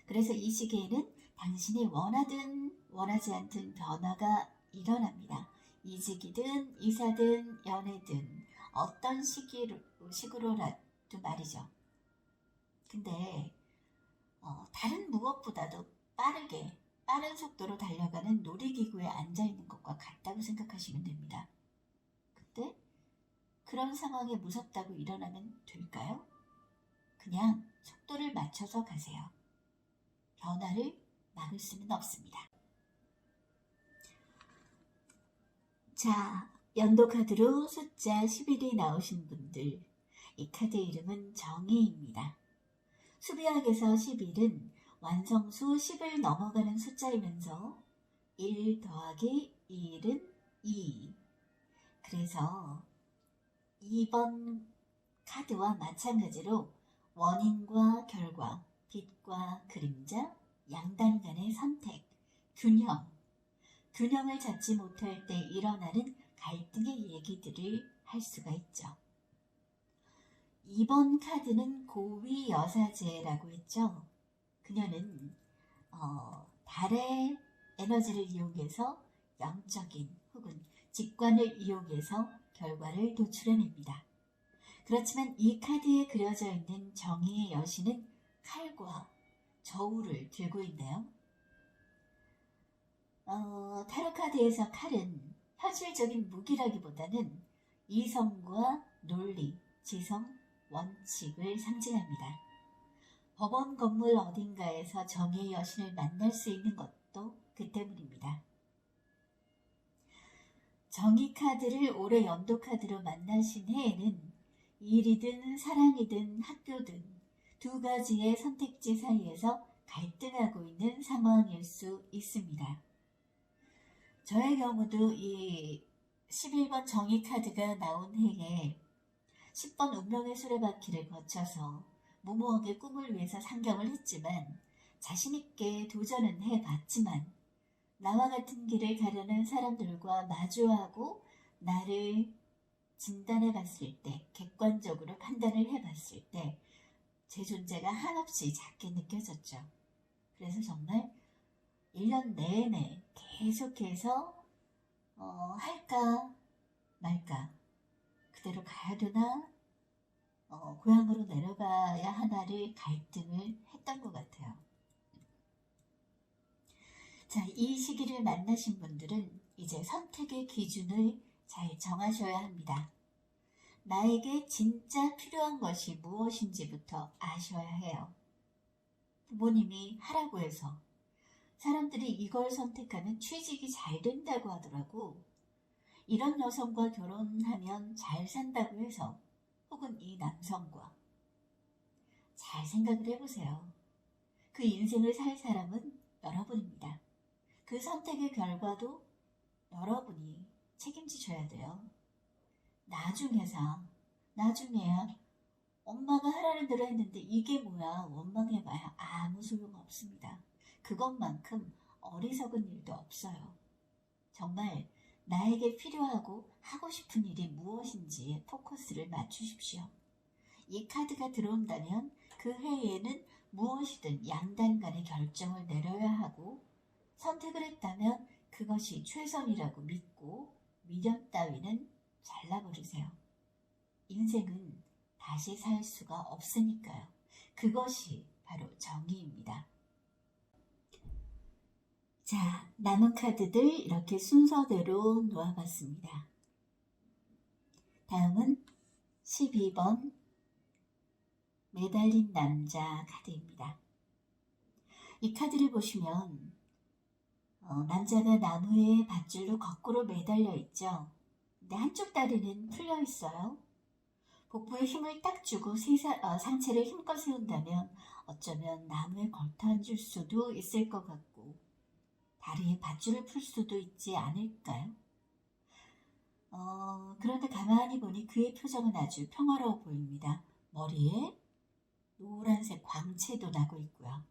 A: 그래서 이 시기에는 당신이 원하든 원하지 않든 변화가 일어납니다. 이직이든 이사든 연애든 어떤 식으로라도 말이죠. 근데 다른 무엇보다도 빠른 속도로 달려가는 놀이기구에 앉아있는 것과 같다고 생각하시면 됩니다. 근데 그런 상황에 무섭다고 일어나면 될까요? 그냥 속도를 맞춰서 가세요. 변화를 막을 수는 없습니다. 자, 연도 카드로 숫자 11이 나오신 분들, 이 카드의 이름은 정의입니다. 수비학에서 11은 완성수 10을 넘어가는 숫자이면서 1 더하기 1은 2. 그래서 2번 카드와 마찬가지로 원인과 결과, 빛과 그림자, 양단 간의 선택, 균형을 잡지 못할 때 일어나는 갈등의 얘기들을 할 수가 있죠. 2번 카드는 고위 여사제라고 했죠. 그녀는 달의 에너지를 이용해서 영적인 혹은 직관을 이용해서 결과를 도출해냅니다. 그렇지만 이 카드에 그려져 있는 정의의 여신은 칼과 저울을 들고 있네요. 타로 카드에서 칼은 현실적인 무기라기보다는 이성과 논리, 지성, 원칙을 상징합니다. 법원 건물 어딘가에서 정의의 여신을 만날 수 있는 것도 그 때문입니다. 정의 카드를 올해 연도 카드로 만나신 해에는 일이든 사랑이든 학교든 두 가지의 선택지 사이에서 갈등하고 있는 상황일 수 있습니다. 저의 경우도 이 11번 정의 카드가 나온 해에 10번 운명의 수레바퀴를 거쳐서 무모하게 꿈을 위해서 상경을 했지만 자신있게 도전은 해봤지만 나와 같은 길을 가려는 사람들과 마주하고 나를 진단해 봤을 때, 객관적으로 판단을 해봤을 때 제 존재가 한없이 작게 느껴졌죠. 그래서 정말 1년 내내 계속해서 할까 말까, 그대로 가야 되나, 고향으로 내려가야 하나를 갈등을 했던 것 같아요. 자, 이 시기를 만나신 분들은 이제 선택의 기준을 잘 정하셔야 합니다. 나에게 진짜 필요한 것이 무엇인지부터 아셔야 해요. 부모님이 하라고 해서 사람들이 이걸 선택하면 취직이 잘 된다고 하더라고. 이런 여성과 결혼하면 잘 산다고 해서, 혹은 이 남성과 잘 생각을 해보세요. 그 인생을 살 사람은 여러분입니다. 그 선택의 결과도 여러분이 책임지셔야 돼요. 나중에야 엄마가 하라는 대로 했는데 이게 뭐야? 원망해봐야 아무 소용 없습니다. 그것만큼 어리석은 일도 없어요. 정말 나에게 필요하고 하고 싶은 일이 무엇인지에 포커스를 맞추십시오. 이 카드가 들어온다면 그 해에는 무엇이든 양단 간의 결정을 내려야 하고 선택을 했다면 그것이 최선이라고 믿고 미련 따위는 잘라버리세요. 인생은 다시 살 수가 없으니까요. 그것이 바로 정의입니다. 자, 남은 카드들 이렇게 순서대로 놓아봤습니다. 다음은 12번 매달린 남자 카드입니다. 이 카드를 보시면 남자가 나무에 밧줄로 거꾸로 매달려 있죠. 근데 한쪽 다리는 풀려 있어요. 복부에 힘을 딱 주고 상체를 힘껏 세운다면 어쩌면 나무에 걸터 앉을 수도 있을 것 같고 다리에 밧줄을 풀 수도 있지 않을까요? 그런데 가만히 보니 그의 표정은 아주 평화로워 보입니다. 머리에 노란색 광채도 나고 있고요.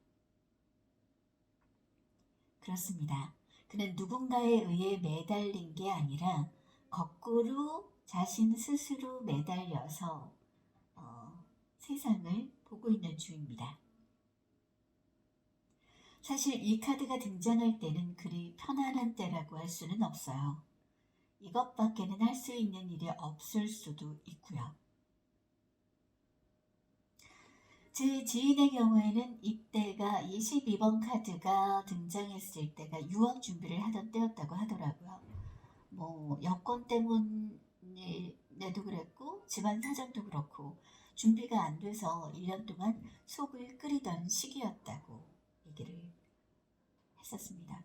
A: 그렇습니다. 그는 누군가에 의해 매달린 게 아니라 거꾸로 자신 스스로 매달려서 세상을 보고 있는 중입니다. 사실 이 카드가 등장할 때는 그리 편안한 때라고 할 수는 없어요. 이것밖에는 할 수 있는 일이 없을 수도 있고요. 제 지인의 경우에는 이때가 22번 카드가 등장했을 때가 유학 준비를 하던 때였다고 하더라고요. 여건 때문에도 그랬고 집안 사정도 그렇고 준비가 안 돼서 1년 동안 속을 끓이던 시기였다고 얘기를 했었습니다.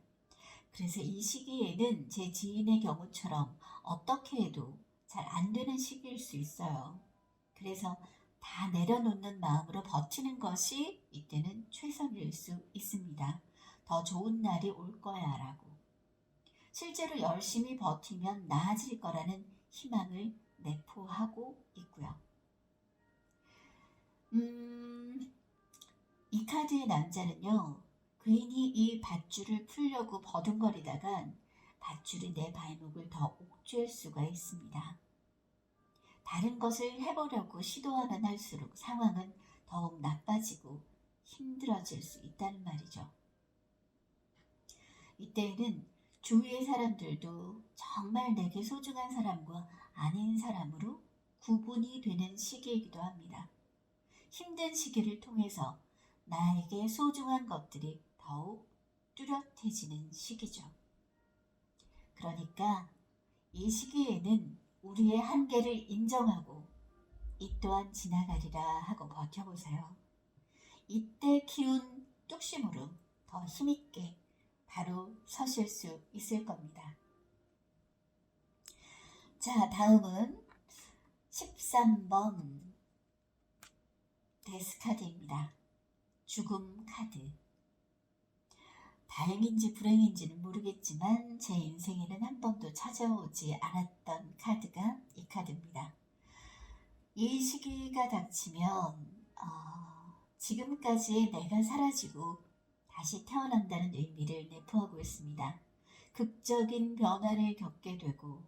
A: 그래서 이 시기에는 제 지인의 경우처럼 어떻게 해도 잘 안 되는 시기일 수 있어요. 그래서 다 내려놓는 마음으로 버티는 것이 이때는 최선일 수 있습니다. 더 좋은 날이 올 거야 라고. 실제로 열심히 버티면 나아질 거라는 희망을 내포하고 있고요. 이 카드의 남자는요. 괜히 이 밧줄을 풀려고 버둥거리다간 밧줄이 내 발목을 더 옥죄일 수가 있습니다. 다른 것을 해보려고 시도하면 할수록 상황은 더욱 나빠지고 힘들어질 수 있다는 말이죠. 이때에는 주위의 사람들도 정말 내게 소중한 사람과 아닌 사람으로 구분이 되는 시기이기도 합니다. 힘든 시기를 통해서 나에게 소중한 것들이 더욱 뚜렷해지는 시기죠. 그러니까 이 시기에는 우리의 한계를 인정하고 이 또한 지나가리라 하고 버텨보세요. 이때 키운 뚝심으로 더 힘있게 바로 서실 수 있을 겁니다. 자, 다음은 13번 데스 카드입니다. 죽음 카드. 다행인지 불행인지는 모르겠지만 제 인생에는 한 번도 찾아오지 않았던 카드가 이 카드입니다. 이 시기가 닥치면 지금까지의 내가 사라지고 다시 태어난다는 의미를 내포하고 있습니다. 극적인 변화를 겪게 되고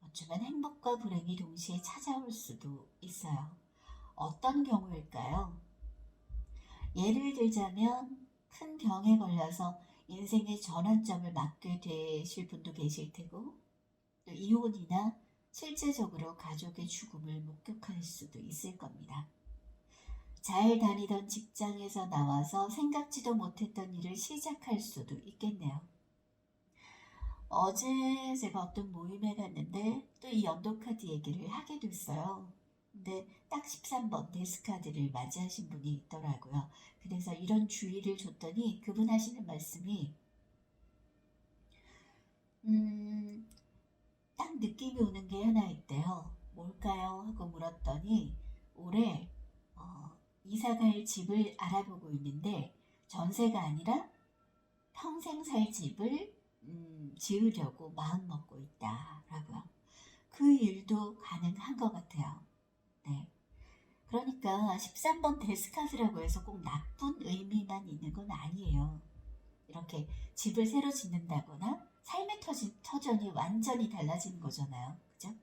A: 어쩌면 행복과 불행이 동시에 찾아올 수도 있어요. 어떤 경우일까요? 예를 들자면 큰 병에 걸려서 인생의 전환점을 맞게 되실 분도 계실 테고 또 이혼이나 실제적으로 가족의 죽음을 목격할 수도 있을 겁니다. 잘 다니던 직장에서 나와서 생각지도 못했던 일을 시작할 수도 있겠네요. 어제 제가 어떤 모임에 갔는데 또 이 연도카드 얘기를 하게 됐어요. 근데 딱 13번 데스카드를 맞이하신 분이 있더라고요. 그래서 이런 주의를 줬더니 그분 하시는 말씀이 딱 느낌이 오는 게 하나 있대요. 뭘까요? 하고 물었더니 올해 이사갈 집을 알아보고 있는데 전세가 아니라 평생 살 집을 지으려고 마음먹고 있다라고요. 그 일도 가능한 것 같아요. 네. 그러니까 13번 데스카드라고 해서 꼭 나쁜 의미만 있는 건 아니에요. 이렇게 집을 새로 짓는다거나 삶의 터전이 완전히 달라지는 거잖아요. 그죠?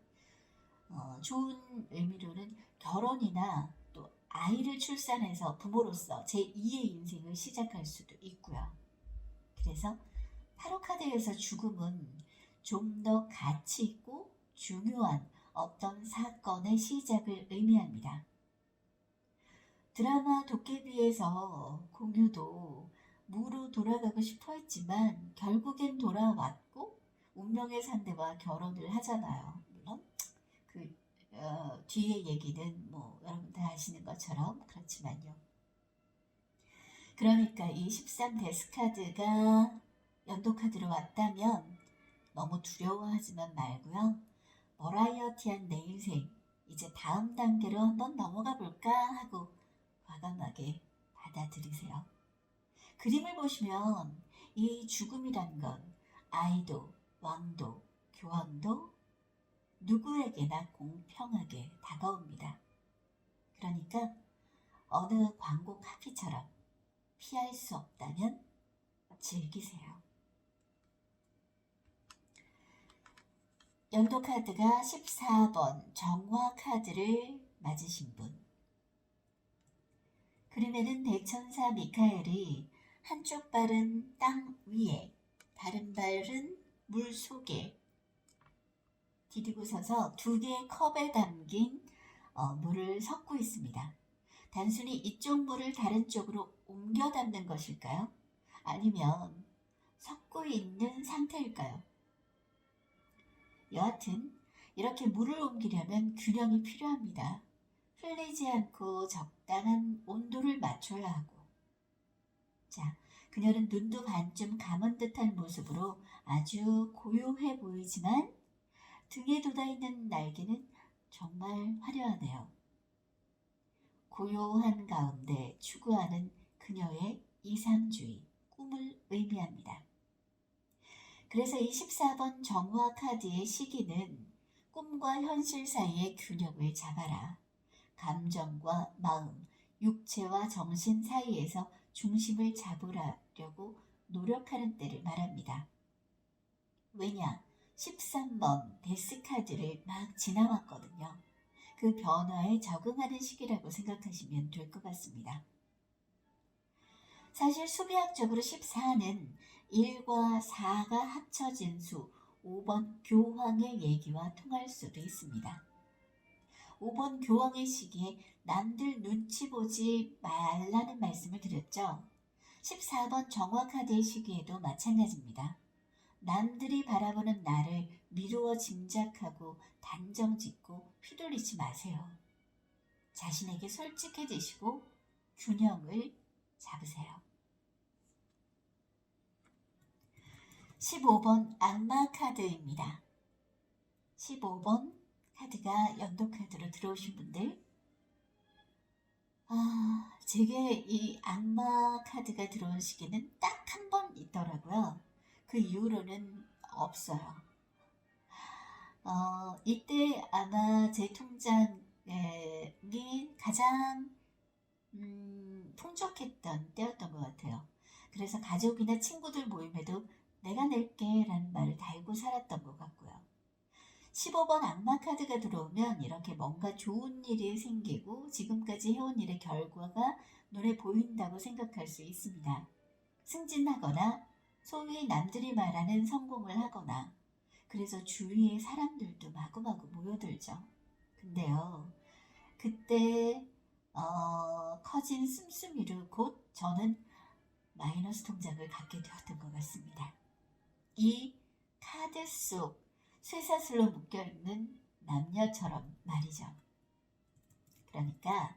A: 좋은 의미로는 결혼이나 또 아이를 출산해서 부모로서 제2의 인생을 시작할 수도 있고요. 그래서 타로 카드에서 죽음은 좀 더 가치 있고 중요한 어떤 사건의 시작을 의미합니다. 드라마 도깨비에서 공유도 무로 돌아가고 싶어 했지만 결국엔 돌아왔고 운명의 상대와 결혼을 하잖아요. 물론 그 뒤의 얘기는 뭐 여러분 다 아시는 것처럼 그렇지만요. 그러니까 이 13 데스카드가 연도카드로 왔다면 너무 두려워하지만 말고요. 버라이어티한 내 인생 이제 다음 단계로 한번 넘어가 볼까 하고 과감하게 받아들이세요. 그림을 보시면 이 죽음이란 건 아이도 왕도 교황도 누구에게나 공평하게 다가옵니다. 그러니까 어느 광고 카피처럼 피할 수 없다면 즐기세요. 연도 카드가 14번 정화 카드를 맞으신 분. 그림에는 대천사 미카엘이 한쪽 발은 땅 위에, 다른 발은 물 속에 디디고 서서 두 개의 컵에 담긴 물을 섞고 있습니다. 단순히 이쪽 물을 다른 쪽으로 옮겨 담는 것일까요? 아니면 섞고 있는 상태일까요? 여하튼 이렇게 물을 옮기려면 균형이 필요합니다. 흘리지 않고 적당한 온도를 맞춰야 하고. 자, 그녀는 눈도 반쯤 감은 듯한 모습으로 아주 고요해 보이지만 등에 돋아있는 날개는 정말 화려하네요. 고요한 가운데 추구하는 그녀의 이상주의, 꿈을 의미합니다. 그래서 이 14번 정화 카드의 시기는 꿈과 현실 사이의 균형을 잡아라. 감정과 마음, 육체와 정신 사이에서 중심을 잡으려고 노력하는 때를 말합니다. 왜냐? 13번 데스카드를 막 지나왔거든요. 그 변화에 적응하는 시기라고 생각하시면 될 것 같습니다. 사실 수비학적으로 14는 1과 4가 합쳐진 수 5번 교황의 얘기와 통할 수도 있습니다. 5번 교황의 시기에 남들 눈치 보지 말라는 말씀을 드렸죠. 14번 정화카드의 시기에도 마찬가지입니다. 남들이 바라보는 나를 미루어 짐작하고 단정짓고 휘둘리지 마세요. 자신에게 솔직해지시고 균형을 잡으세요. 15번 악마 카드입니다. 15번 카드가 연도 카드로 들어오신 분들, 제게 이 악마 카드가 들어온 시기는 딱 한 번 있더라고요. 그 이후로는 없어요. 이때 아마 제 통장이 가장 풍족했던 때였던 것 같아요. 그래서 가족이나 친구들 모임에도 내가 낼게 라는 말을 달고 살았던 것 같고요. 15번 악마 카드가 들어오면 이렇게 뭔가 좋은 일이 생기고 지금까지 해온 일의 결과가 눈에 보인다고 생각할 수 있습니다. 승진하거나 소위 남들이 말하는 성공을 하거나 그래서 주위에 사람들도 마구마구 모여들죠. 근데요, 그때 커진 씀씀이로 곧 저는 마이너스 통장을 갖게 되었던 것 같습니다. 이 카드 속 쇠사슬로 묶여있는 남녀처럼 말이죠. 그러니까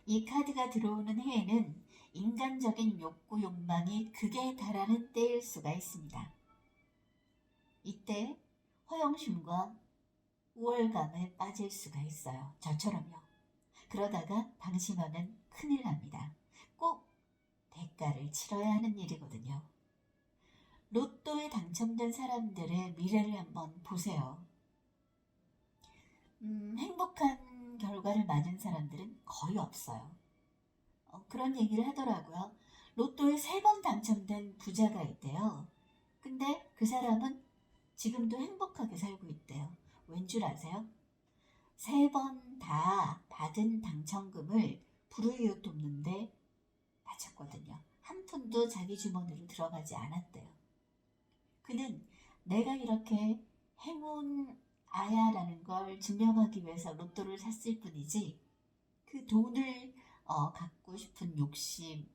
A: 이 카드가 들어오는 해에는 인간적인 욕구 욕망이 극에 달하는 때일 수가 있습니다. 이때 허영심과 우월감에 빠질 수가 있어요. 저처럼요. 그러다가 방심하면 큰일 납니다. 꼭 대가를 치러야 하는 일이거든요. 로또에 당첨된 사람들의 미래를 한번 보세요. 행복한 그런 결과를 맞은 사람들은 거의 없어요. 그런 얘기를 하더라고요. 로또에 3번 당첨된 부자가 있대요. 근데 그 사람은 지금도 행복하게 살고 있대요. 왠 줄 아세요? 3번 다 받은 당첨금을 불우이웃 돕는데 바쳤거든요. 한 푼도 자기 주머니로 들어가지 않았대요. 그는 내가 이렇게 행운 아야라는 걸 증명하기 위해서 로또를 샀을 뿐이지 그 돈을 갖고 싶은 욕심이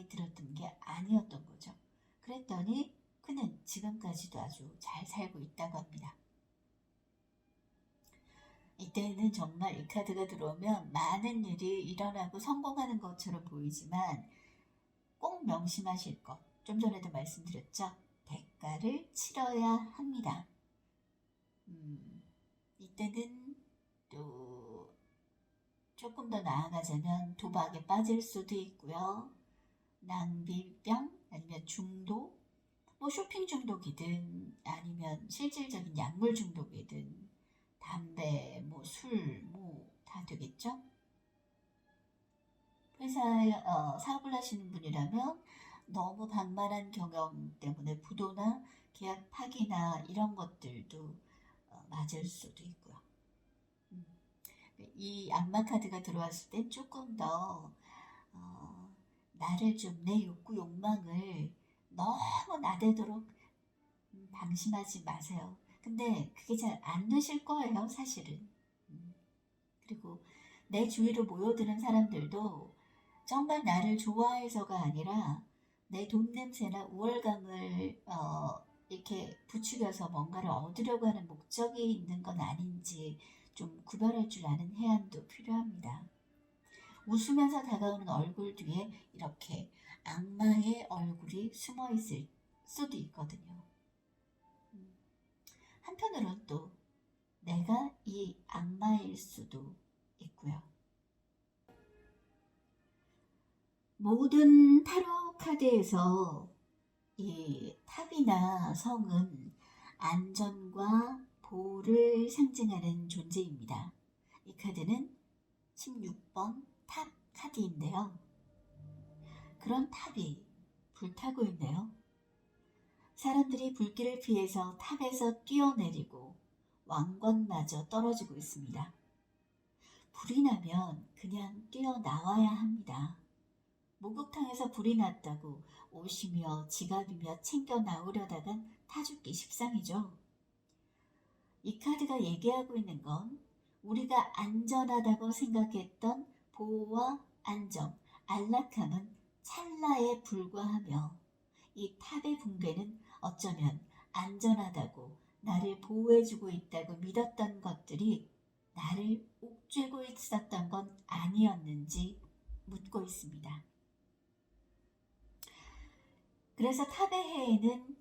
A: 들었던 게 아니었던 거죠. 그랬더니 그는 지금까지도 아주 잘 살고 있다고 합니다. 이때는 정말 이 카드가 들어오면 많은 일이 일어나고 성공하는 것처럼 보이지만 꼭 명심하실 것. 좀 전에도 말씀드렸죠. 대가를 치러야 합니다. 이때는 또 조금 더 나아가자면 도박에 빠질 수도 있고요. 낭비병 아니면 중독, 뭐 쇼핑 중독이든 아니면 실질적인 약물 중독이든 담배, 뭐 술, 뭐 다 되겠죠. 회사에 사업을 하시는 분이라면 너무 방만한 경영 때문에 부도나 계약 파기나 이런 것들도 맞을 수도 있고요. 이 악마 카드가 들어왔을 땐 조금 더 나를 좀 내 욕구 욕망을 너무 나대도록 방심하지 마세요. 근데 그게 잘 안 되실 거예요, 사실은. 그리고 내 주위로 모여드는 사람들도 정말 나를 좋아해서가 아니라 내 돈 냄새나 우월감을 이렇게 부추겨서 뭔가를 얻으려고 하는 목적이 있는 건 아닌지 좀 구별할 줄 아는 해안도 필요합니다. 웃으면서 다가오는 얼굴 뒤에 이렇게 악마의 얼굴이 숨어 있을 수도 있거든요. 한편으론 또 내가 이 악마일 수도 있고요. 모든 타로 카드에서 이 탑이나 성은 안전과 보호를 상징하는 존재입니다. 이 카드는 16번 탑 카드인데요. 그런 탑이 불타고 있네요. 사람들이 불길을 피해서 탑에서 뛰어내리고 왕권마저 떨어지고 있습니다. 불이 나면 그냥 뛰어나와야 합니다. 목욕탕에서 불이 났다고 옷이며 지갑이며 챙겨 나오려다간 타 죽기 십상이죠. 이 카드가 얘기하고 있는 건 우리가 안전하다고 생각했던 보호와 안정, 안락함은 찰나에 불과하며 이 탑의 붕괴는 어쩌면 안전하다고 나를 보호해주고 있다고 믿었던 것들이 나를 옥죄고 있었던 건 아니었는지 묻고 있습니다. 그래서 탑의 해에는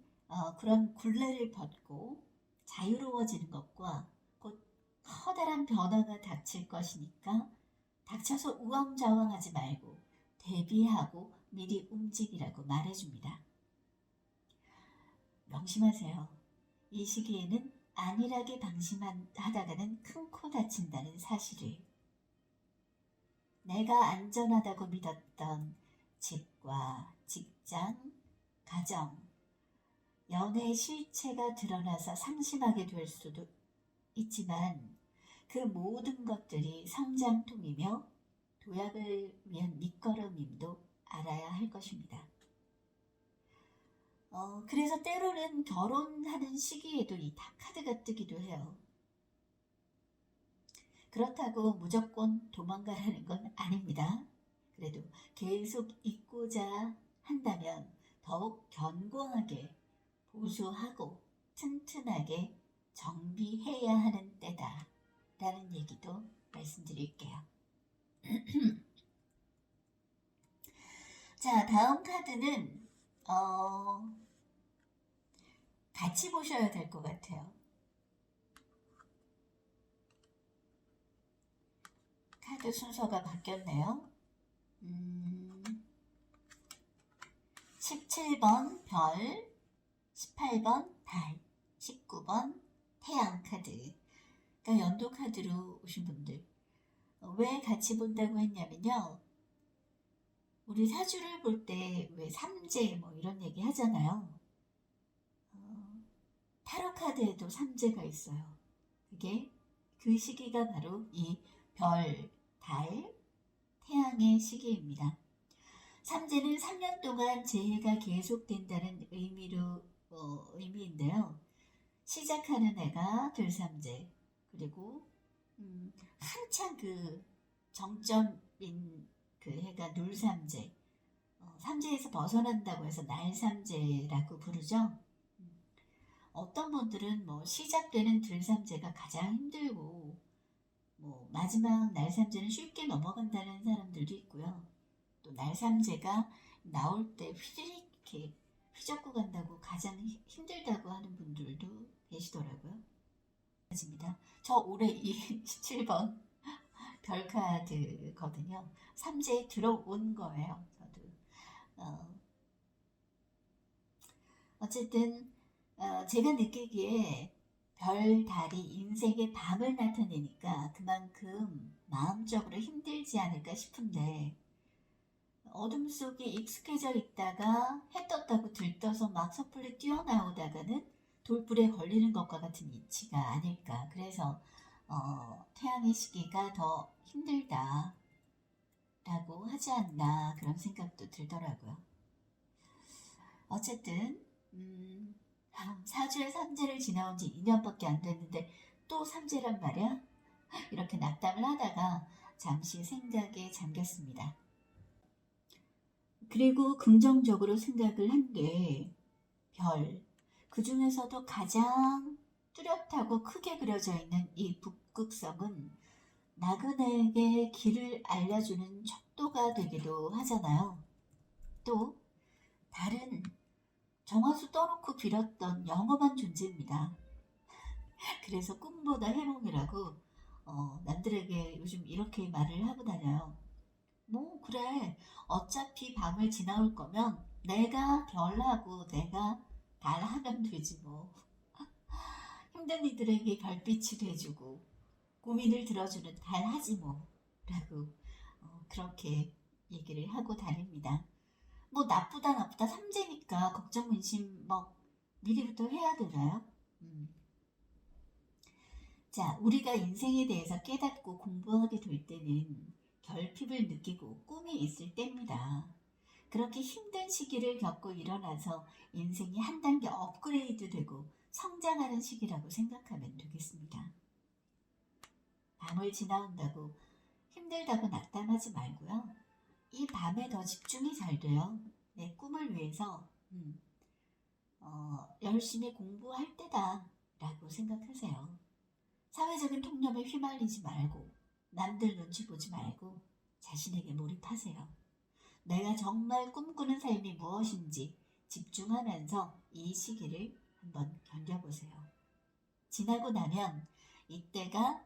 A: 그런 굴레를 벗고 자유로워지는 것과 곧 커다란 변화가 닥칠 것이니까 닥쳐서 우왕좌왕하지 말고 대비하고 미리 움직이라고 말해줍니다. 명심하세요. 이 시기에는 안일하게 방심하다가는 큰 코 다친다는 사실을. 내가 안전하다고 믿었던 집과 직장, 가정, 연애의 실체가 드러나서 상심하게 될 수도 있지만 그 모든 것들이 성장통이며 도약을 위한 밑거름임도 알아야 할 것입니다. 그래서 때로는 결혼하는 시기에도 이 탑카드가 뜨기도 해요. 그렇다고 무조건 도망가라는 건 아닙니다. 그래도 계속 있고자 한다면 더욱 견고하게 보수하고 튼튼하게 정비해야 하는 때다 라는 얘기도 말씀드릴게요. 자, 다음 카드는 같이 보셔야 될 것 같아요. 카드 순서가 바뀌었네요. 17번 별, 18번 달, 19번 태양 카드. 그러니까 연도 카드로 오신 분들. 왜 같이 본다고 했냐면요. 우리 사주를 볼 때 왜 삼재 뭐 이런 얘기 하잖아요. 타로 카드에도 삼재가 있어요. 그게 그 시기가 바로 이 별, 달, 태양의 시기입니다. 삼재는 3년 동안 재해가 계속된다는 의미인데요. 시작하는 해가 들삼재, 그리고 한창 그 정점인 그 해가 눌삼재, 삼재에서 벗어난다고 해서 날삼재라고 부르죠. 어떤 분들은 뭐 시작되는 들삼재가 가장 힘들고 뭐 마지막 날삼재는 쉽게 넘어간다는 사람들도 있고요. 또 날삼재가 나올 때 휘리릭 이렇게 휘젓고 간다고 가장 힘들다고 하는 분들도 계시더라고요. 저 올해 27번 별카드거든요. 삼재에 들어온 거예요. 저도 어쨌든 제가 느끼기에 별, 달이 인생의 밤을 나타내니까 그만큼 마음적으로 힘들지 않을까 싶은데 어둠 속에 익숙해져 있다가 해 떴다고 들떠서 막 섣불리 뛰어나오다가는 돌불에 걸리는 것과 같은 이치가 아닐까. 그래서 태양의 시기가 더 힘들다라고 하지 않나 그런 생각도 들더라고요. 어쨌든 사주에 삼재를 지나온 지 2년밖에 안 됐는데 또 삼재란 말이야? 이렇게 낙담을 하다가 잠시 생각에 잠겼습니다. 그리고 긍정적으로 생각을 한 게 별, 그 중에서도 가장 뚜렷하고 크게 그려져 있는 이 북극성은 나그네에게 길을 알려주는 척도가 되기도 하잖아요. 또 달은 정화수 떠놓고 빌었던 영험한 존재입니다. 그래서 꿈보다 해몽이라고 남들에게 요즘 이렇게 말을 하고 다녀요. 뭐 그래, 어차피 밤을 지나올 거면 내가 별하고 내가 달하면 되지 뭐. 힘든 이들에게 별빛이 돼주고 고민을 들어주는 달하지 뭐 라고 그렇게 얘기를 하고 다닙니다. 뭐 나쁘다 삼재니까 걱정 근심 뭐 미리부터 해야 되나요? 자, 우리가 인생에 대해서 깨닫고 공부하게 될 때는 결핍을 느끼고 꿈이 있을 때입니다. 그렇게 힘든 시기를 겪고 일어나서 인생이 한 단계 업그레이드 되고 성장하는 시기라고 생각하면 되겠습니다. 밤을 지나온다고 힘들다고 낙담하지 말고요. 이 밤에 더 집중이 잘 돼요. 내 꿈을 위해서 열심히 공부할 때다 라고 생각하세요. 사회적인 통념에 휘말리지 말고 남들 눈치 보지 말고 자신에게 몰입하세요. 내가 정말 꿈꾸는 삶이 무엇인지 집중하면서 이 시기를 한번 견뎌보세요. 지나고 나면 이때가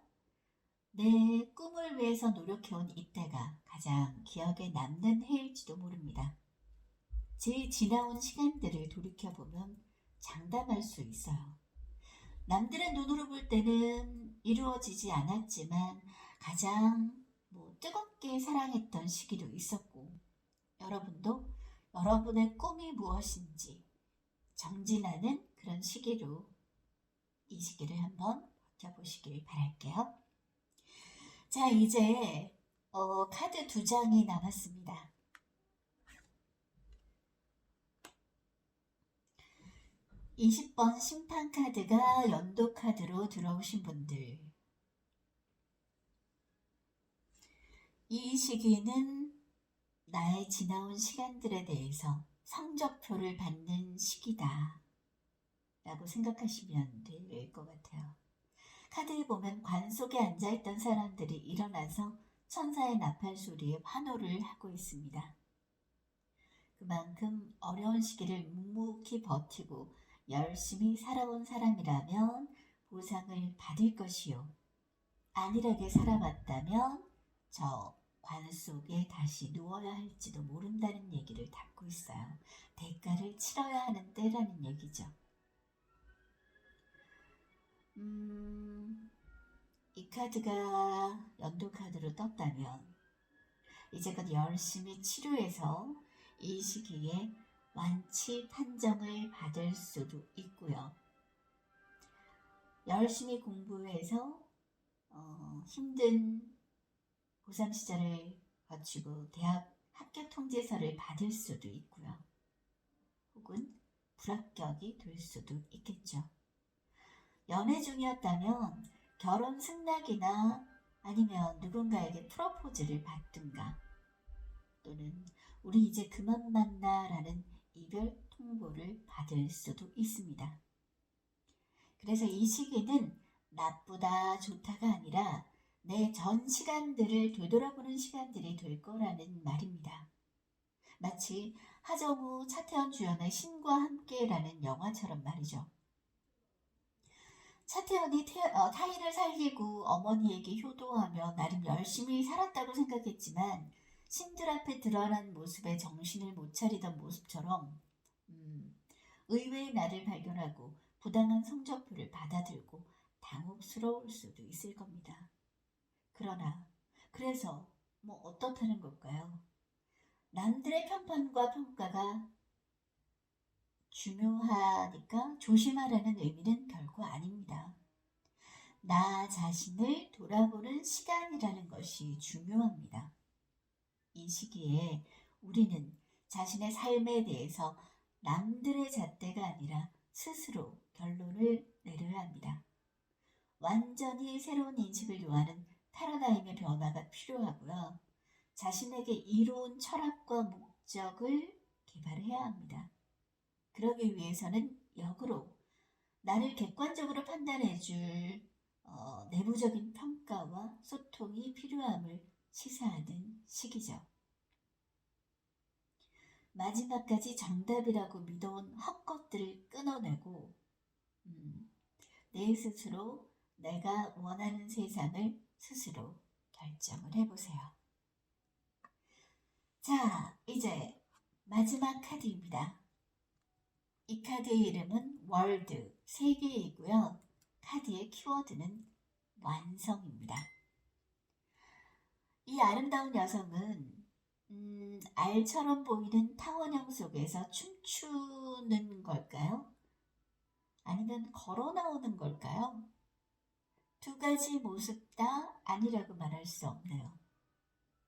A: 내 꿈을 위해서 노력해온 이때가 가장 기억에 남는 해일지도 모릅니다. 제 지나온 시간들을 돌이켜보면 장담할 수 있어요. 남들의 눈으로 볼 때는 이루어지지 않았지만 가장 뜨겁게 사랑했던 시기도 있었고 여러분도 여러분의 꿈이 무엇인지 정진하는 그런 시기로 이 시기를 한번 버텨보시길 바랄게요. 자, 이제 카드 2장이 남았습니다. 20번 심판 카드가 연도 카드로 들어오신 분들, 이 시기는 나의 지나온 시간들에 대해서 성적표를 받는 시기다 라고 생각하시면 될 것 같아요. 카드에 보면 관 속에 앉아있던 사람들이 일어나서 천사의 나팔 소리에 환호를 하고 있습니다. 그만큼 어려운 시기를 묵묵히 버티고 열심히 살아온 사람이라면 보상을 받을 것이요. 안일하게 살아왔다면 저 관 속에 다시 누워야 할지도 모른다는 얘기를 담고 있어요. 대가를 치러야 하는 때라는 얘기죠. 이 카드가 연도 카드로 떴다면 이제껏 열심히 치료해서 이 시기에 완치 판정을 받을 수도 있고요. 열심히 공부해서 힘든 고3 시절을 거치고 대학 합격 통지서를 받을 수도 있고요. 혹은 불합격이 될 수도 있겠죠. 연애 중이었다면 결혼 승낙이나 아니면 누군가에게 프로포즈를 받든가 또는 우리 이제 그만 만나라는 이별 통보를 받을 수도 있습니다. 그래서 이 시기는 나쁘다 좋다가 아니라 내 전 시간들을 되돌아보는 시간들이 될 거라는 말입니다. 마치 하정우, 차태현 주연의 신과 함께라는 영화처럼 말이죠. 차태현이 타인을 살리고 어머니에게 효도하며 나름 열심히 살았다고 생각했지만 신들 앞에 드러난 모습에 정신을 못 차리던 모습처럼 의외의 나를 발견하고 부당한 성적표를 받아들고 당혹스러울 수도 있을 겁니다. 그래서 어떻다는 걸까요? 남들의 편판과 평가가 중요하니까 조심하라는 의미는 결코 아닙니다. 나 자신을 돌아보는 시간이라는 것이 중요합니다. 이 시기에 우리는 자신의 삶에 대해서 남들의 잣대가 아니라 스스로 결론을 내려야 합니다. 완전히 새로운 인식을 요하는 패러다임의 변화가 필요하고요. 자신에게 이로운 철학과 목적을 개발해야 합니다. 그러기 위해서는 역으로 나를 객관적으로 판단해줄 내부적인 평가와 소통이 필요함을 시사하는 시기죠. 마지막까지 정답이라고 믿어온 헛것들을 끊어내고 내 스스로 내가 원하는 세상을 스스로 결정을 해보세요. 자, 이제 마지막 카드입니다. 이 카드의 이름은 월드, 세계이고요. 카드의 키워드는 완성입니다. 이 아름다운 여성은 알처럼 보이는 타원형 속에서 춤추는 걸까요? 아니면 걸어 나오는 걸까요? 두 가지 모습 다 아니라고 말할 수 없네요.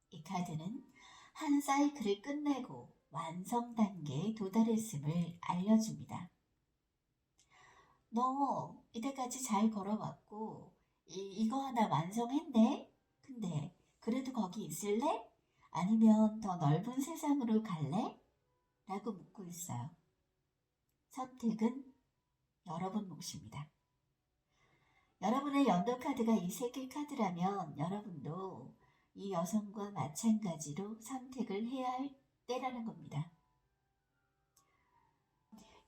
A: 이 카드는 한 사이클을 끝내고 완성 단계에 도달했음을 알려줍니다. 너 이때까지 잘 걸어왔고 이거 하나 완성했네? 근데 그래도 거기 있을래? 아니면 더 넓은 세상으로 갈래? 라고 묻고 있어요. 선택은 여러분 몫입니다. 여러분의 연도 카드가 이 세 개 카드라면 여러분도 이 여성과 마찬가지로 선택을 해야 할 때라는 겁니다.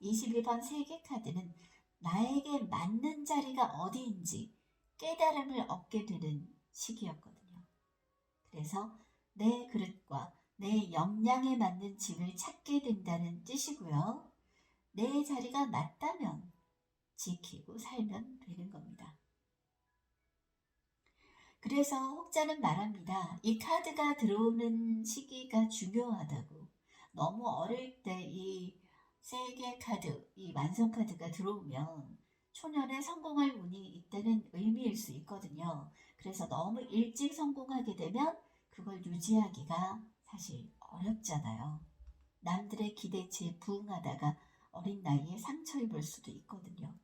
A: 22번 세 개 카드는 나에게 맞는 자리가 어디인지 깨달음을 얻게 되는 시기였거든요. 그래서 내 그릇과 내 역량에 맞는 집을 찾게 된다는 뜻이고요. 내 자리가 맞다면 지키고 살면 되는 겁니다. 그래서 혹자는 말합니다. 이 카드가 들어오는 시기가 중요하다고. 너무 어릴 때 이 세 개 카드, 이 완성 카드가 들어오면 초년에 성공할 운이 있다는 의미일 수 있거든요. 그래서 너무 일찍 성공하게 되면 그걸 유지하기가 사실 어렵잖아요. 남들의 기대치에 부응하다가 어린 나이에 상처 입을 수도 있거든요.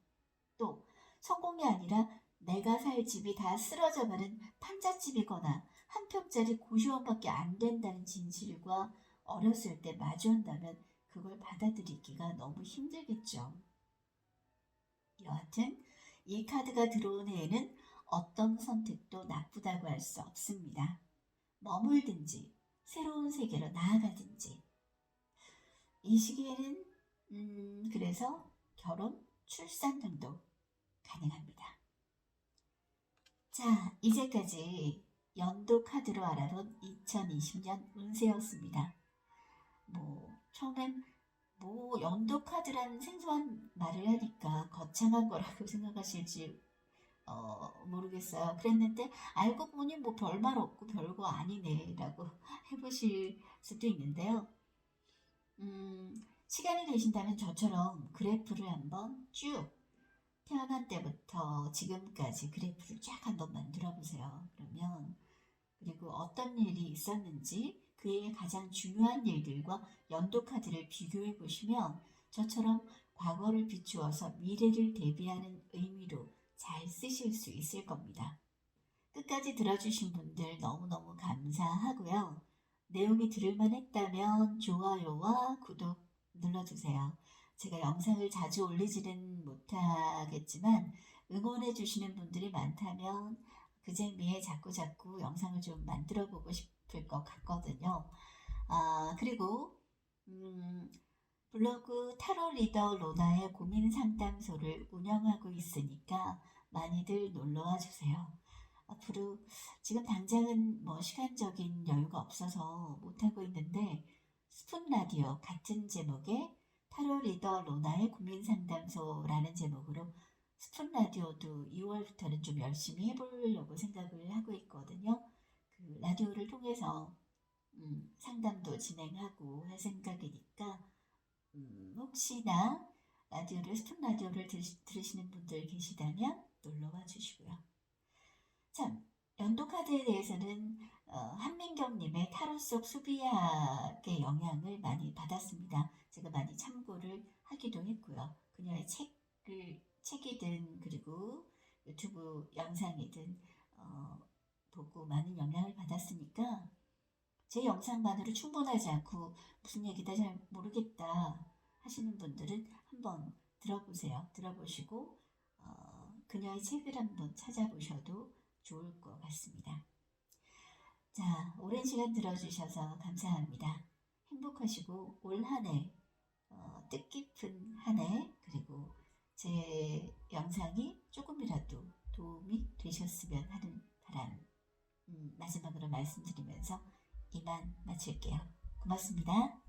A: 또 성공이 아니라 내가 살 집이 다 쓰러져가는 판잣집이거나 한 평짜리 고시원밖에 안 된다는 진실과 어렸을 때 마주한다면 그걸 받아들이기가 너무 힘들겠죠. 여하튼 이 카드가 들어온 해에는 어떤 선택도 나쁘다고 할 수 없습니다. 머물든지 새로운 세계로 나아가든지 이 시기에는 그래서 결혼, 출산 등도 가능합니다. 자, 이제까지 연도 카드로 알아본 2020년 운세였습니다. 처음엔 연도 카드라는 생소한 말을 하니까 거창한 거라고 생각하실지 모르겠어요. 그랬는데 알고 보니 뭐 별말 없고 별거 아니네라고 해보실 수도 있는데요. 시간이 되신다면 저처럼 그래프를 한번 쭉 태어난 때부터 지금까지 그래프를 쫙 한번 만들어 보세요. 그러면 그리고 어떤 일이 있었는지 그의 가장 중요한 일들과 연도 카드를 비교해 보시면 저처럼 과거를 비추어서 미래를 대비하는 의미로 잘 쓰실 수 있을 겁니다. 끝까지 들어주신 분들 너무너무 감사하고요. 내용이 들을만 했다면 좋아요와 구독 눌러주세요. 제가 영상을 자주 올리지는 못하겠지만 응원해 주시는 분들이 많다면 그 재미에 자꾸자꾸 영상을 좀 만들어 보고 싶을 것 같거든요. 그리고 블로그 타로 리더 로나의 고민 상담소를 운영하고 있으니까 많이들 놀러와 주세요. 앞으로 지금 당장은 뭐 시간적인 여유가 없어서 못하고 있는데 스푼 라디오 같은 제목의 타로 리더 로나의 고민 상담소라는 제목으로 스푼 라디오도 2월부터는 좀 열심히 해보려고 생각을 하고 있거든요. 그 라디오를 통해서 상담도 진행하고 할 생각이니까 혹시나 스푼 라디오를 들으시는 분들 계시다면 놀러와 주시고요. 참, 연도 카드에 대해서는 한민경님의 타로 속 수비학의 영향을 많이 받았습니다. 제가 많이 참고를 하기도 했고요. 그녀의 책이든 그리고 유튜브 영상이든 보고 많은 영향을 받았으니까 제 영상만으로 충분하지 않고 무슨 얘기다 잘 모르겠다 하시는 분들은 한번 들어보세요. 들어보시고 그녀의 책을 한번 찾아보셔도 좋을 것 같습니다. 자, 오랜 시간 들어주셔서 감사합니다. 행복하시고 올 한 해 뜻깊은 한 해 그리고 제 영상이 조금이라도 도움이 되셨으면 하는 바람 마지막으로 말씀드리면서 이만 마칠게요. 고맙습니다.